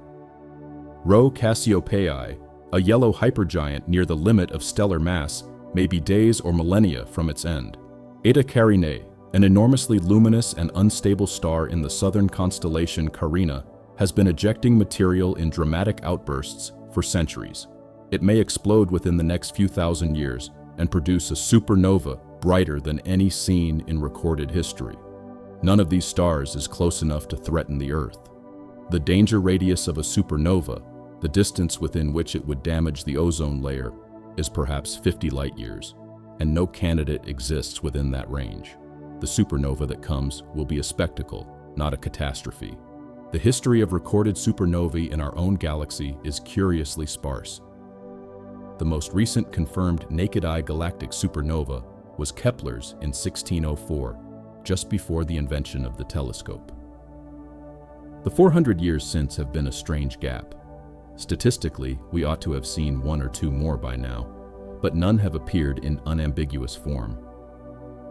Rho Cassiopeiae, a yellow hypergiant near the limit of stellar mass, may be days or millennia from its end. Eta Carinae, an enormously luminous and unstable star in the southern constellation Carina, has been ejecting material in dramatic outbursts for centuries. It may explode within the next few thousand years and produce a supernova brighter than any seen in recorded history. None of these stars is close enough to threaten the Earth. The danger radius of a supernova, the distance within which it would damage the ozone layer, is perhaps 50 light-years, and no candidate exists within that range. The supernova that comes will be a spectacle, not a catastrophe. The history of recorded supernovae in our own galaxy is curiously sparse. The most recent confirmed naked-eye galactic supernova was Kepler's in 1604, just before the invention of the telescope. The 400 years since have been a strange gap. Statistically, we ought to have seen one or two more by now, but none have appeared in unambiguous form.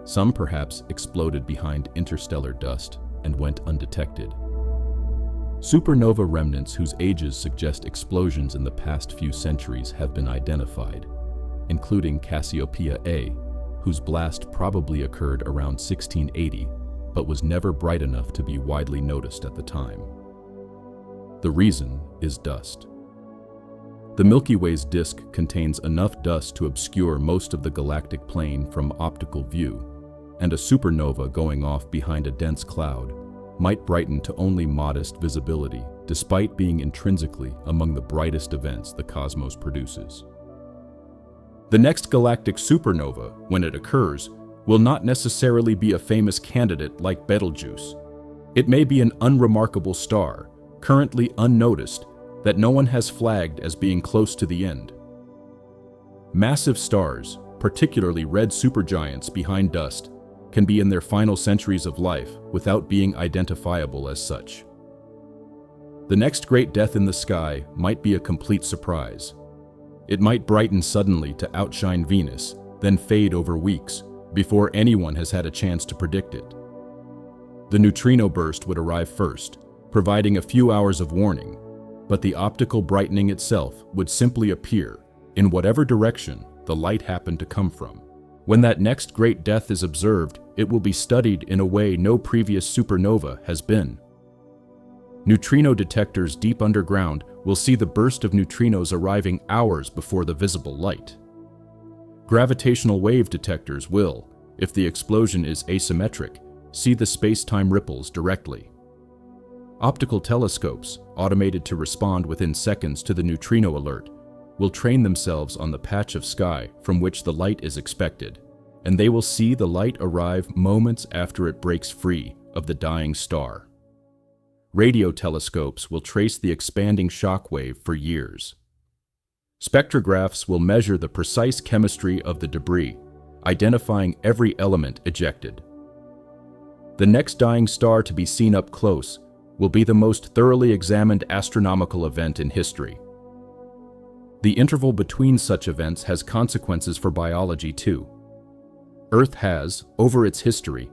Some perhaps exploded behind interstellar dust and went undetected. Supernova remnants whose ages suggest explosions in the past few centuries have been identified, including Cassiopeia A, whose blast probably occurred around 1680, but was never bright enough to be widely noticed at the time. The reason is dust. The Milky Way's disk contains enough dust to obscure most of the galactic plane from optical view, and a supernova going off behind a dense cloud might brighten to only modest visibility, despite being intrinsically among the brightest events the cosmos produces. The next galactic supernova, when it occurs, will not necessarily be a famous candidate like Betelgeuse. It may be an unremarkable star, currently unnoticed, that no one has flagged as being close to the end. Massive stars, particularly red supergiants behind dust, can be in their final centuries of life without being identifiable as such. The next great death in the sky might be a complete surprise. It might brighten suddenly to outshine Venus, then fade over weeks before anyone has had a chance to predict it. The neutrino burst would arrive first, providing a few hours of warning, but the optical brightening itself would simply appear in whatever direction the light happened to come from. When that next great death is observed, it will be studied in a way no previous supernova has been. Neutrino detectors deep underground will see the burst of neutrinos arriving hours before the visible light. Gravitational wave detectors will, if the explosion is asymmetric, see the space-time ripples directly. Optical telescopes, automated to respond within seconds to the neutrino alert, will train themselves on the patch of sky from which the light is expected, and they will see the light arrive moments after it breaks free of the dying star. Radio telescopes will trace the expanding shock wave for years. Spectrographs will measure the precise chemistry of the debris, identifying every element ejected. The next dying star to be seen up close will be the most thoroughly examined astronomical event in history. The interval between such events has consequences for biology too. Earth has, over its history,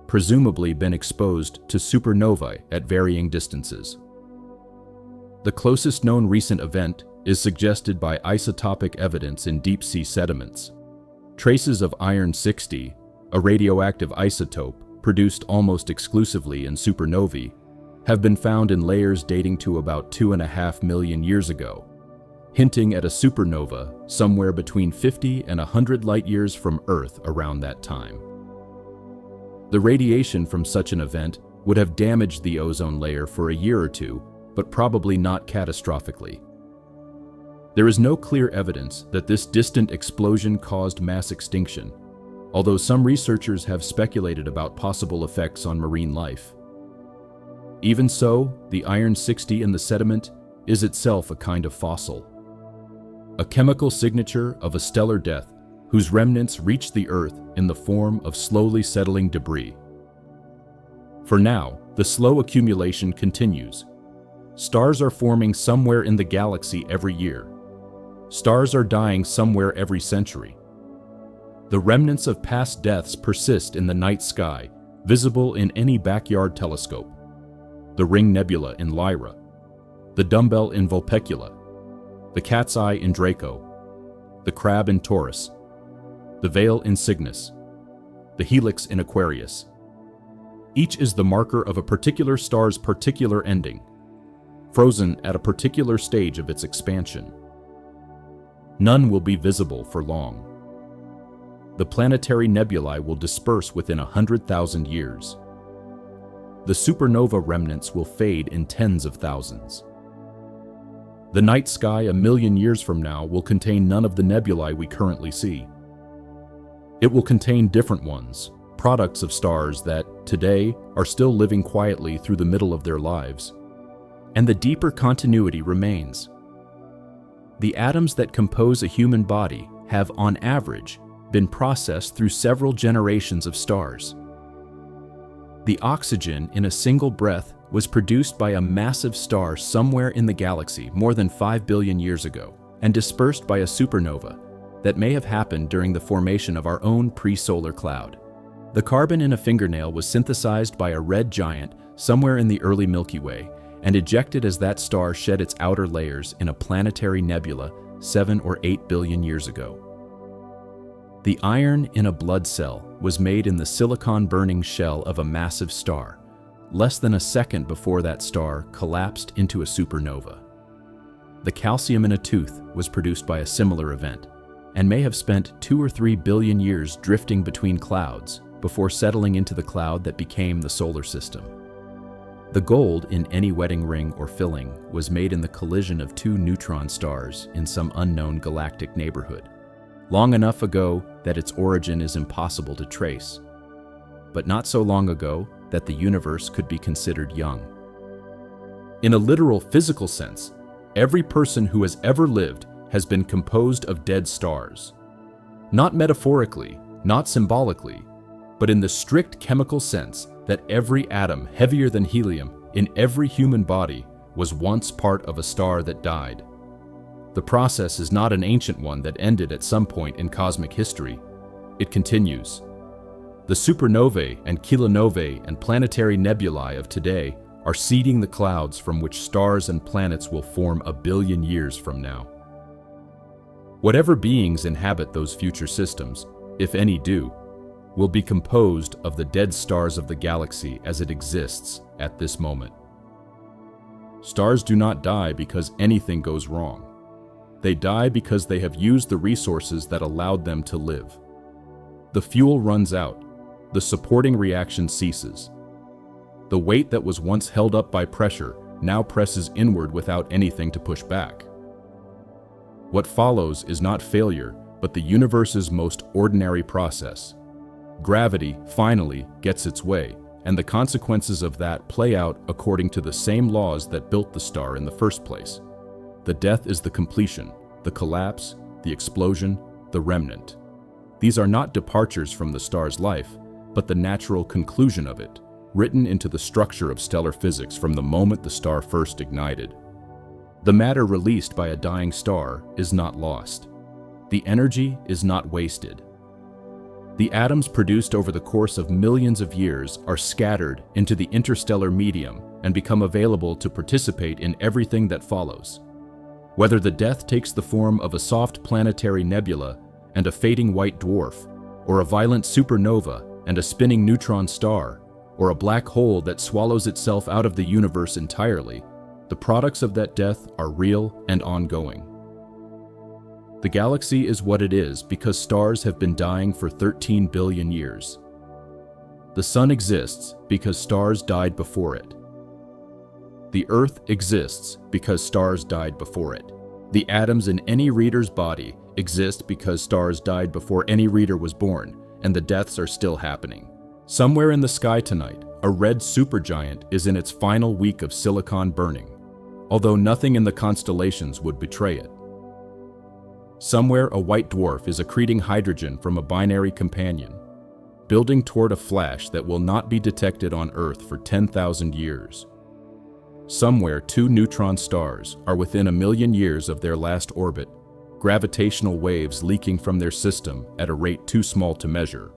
presumably been exposed to supernovae at varying distances. The closest known recent event is suggested by isotopic evidence in deep-sea sediments. Traces of iron-60, a radioactive isotope produced almost exclusively in supernovae, have been found in layers dating to about 2.5 million years ago, hinting at a supernova somewhere between 50 and 100 light-years from Earth around that time. The radiation from such an event would have damaged the ozone layer for a year or two, but probably not catastrophically. There is no clear evidence that this distant explosion caused mass extinction, although some researchers have speculated about possible effects on marine life. Even so, the iron-60 in the sediment is itself a kind of fossil, a chemical signature of a stellar death whose remnants reach the Earth in the form of slowly settling debris. For now, the slow accumulation continues. Stars are forming somewhere in the galaxy every year. Stars are dying somewhere every century. The remnants of past deaths persist in the night sky, visible in any backyard telescope. The Ring Nebula in Lyra, the Dumbbell in Vulpecula, the Cat's Eye in Draco, the Crab in Taurus, the Veil in Cygnus, the Helix in Aquarius. Each is the marker of a particular star's particular ending, frozen at a particular stage of its expansion. None will be visible for long. The planetary nebulae will disperse within 100,000 years. The supernova remnants will fade in tens of thousands. The night sky 1,000,000 years from now will contain none of the nebulae we currently see. It will contain different ones, products of stars that, today, are still living quietly through the middle of their lives. And the deeper continuity remains. The atoms that compose a human body have, on average, been processed through several generations of stars. The oxygen in a single breath was produced by a massive star somewhere in the galaxy more than 5 billion years ago and dispersed by a supernova that may have happened during the formation of our own pre-solar cloud. The carbon in a fingernail was synthesized by a red giant somewhere in the early Milky Way and ejected as that star shed its outer layers in a planetary nebula 7 or 8 billion years ago. The iron in a blood cell was made in the silicon-burning shell of a massive star, less than a second before that star collapsed into a supernova. The calcium in a tooth was produced by a similar event, and may have spent 2 or 3 billion years drifting between clouds before settling into the cloud that became the solar system. The gold in any wedding ring or filling was made in the collision of 2 neutron stars in some unknown galactic neighborhood, long enough ago that its origin is impossible to trace, but not so long ago that the universe could be considered young. In a literal physical sense, every person who has ever lived has been composed of dead stars. Not metaphorically, not symbolically, but in the strict chemical sense that every atom heavier than helium in every human body was once part of a star that died. The process is not an ancient one that ended at some point in cosmic history. It continues. The supernovae and kilonovae and planetary nebulae of today are seeding the clouds from which stars and planets will form a billion years from now. Whatever beings inhabit those future systems, if any do, will be composed of the dead stars of the galaxy as it exists at this moment. Stars do not die because anything goes wrong. They die because they have used the resources that allowed them to live. The fuel runs out. The supporting reaction ceases. The weight that was once held up by pressure now presses inward without anything to push back. What follows is not failure, but the universe's most ordinary process. Gravity, finally, gets its way, and the consequences of that play out according to the same laws that built the star in the first place. The death is the completion, the collapse, the explosion, the remnant. These are not departures from the star's life, but the natural conclusion of it, written into the structure of stellar physics from the moment the star first ignited. The matter released by a dying star is not lost. The energy is not wasted. The atoms produced over the course of millions of years are scattered into the interstellar medium and become available to participate in everything that follows. Whether the death takes the form of a soft planetary nebula and a fading white dwarf, or a violent supernova and a spinning neutron star, or a black hole that swallows itself out of the universe entirely, the products of that death are real and ongoing. The galaxy is what it is because stars have been dying for 13 billion years. The sun exists because stars died before it. The Earth exists because stars died before it. The atoms in any reader's body exist because stars died before any reader was born, and the deaths are still happening. Somewhere in the sky tonight, a red supergiant is in its final week of silicon burning, although nothing in the constellations would betray it. Somewhere a white dwarf is accreting hydrogen from a binary companion, building toward a flash that will not be detected on Earth for 10,000 years. Somewhere 2 neutron stars are within 1 million years of their last orbit, gravitational waves leaking from their system at a rate too small to measure.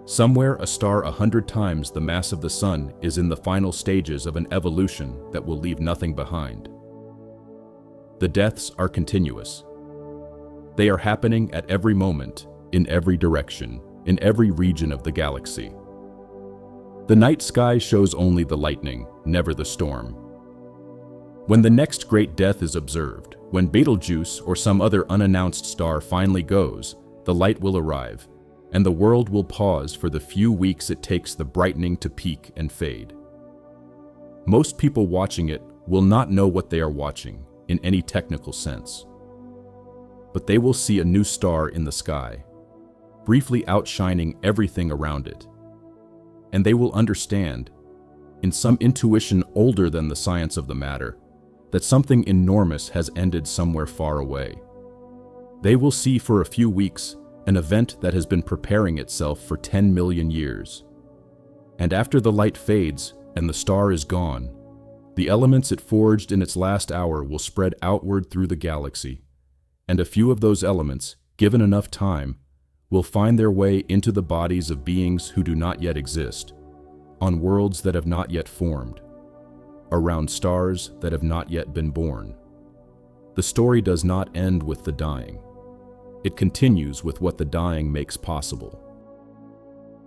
Somewhere a star 100 times the mass of the Sun is in the final stages of an evolution that will leave nothing behind. The deaths are continuous. They are happening at every moment, in every direction, in every region of the galaxy. The night sky shows only the lightning, never the storm. When the next great death is observed, when Betelgeuse or some other unannounced star finally goes, the light will arrive, and the world will pause for the few weeks it takes the brightening to peak and fade. Most people watching it will not know what they are watching in any technical sense. But they will see a new star in the sky, briefly outshining everything around it. And they will understand, in some intuition older than the science of the matter, that something enormous has ended somewhere far away. They will see for a few weeks an event that has been preparing itself for 10 million years. And after the light fades and the star is gone, the elements it forged in its last hour will spread outward through the galaxy, and a few of those elements, given enough time, will find their way into the bodies of beings who do not yet exist, on worlds that have not yet formed, around stars that have not yet been born. The story does not end with the dying. It continues with what the dying makes possible.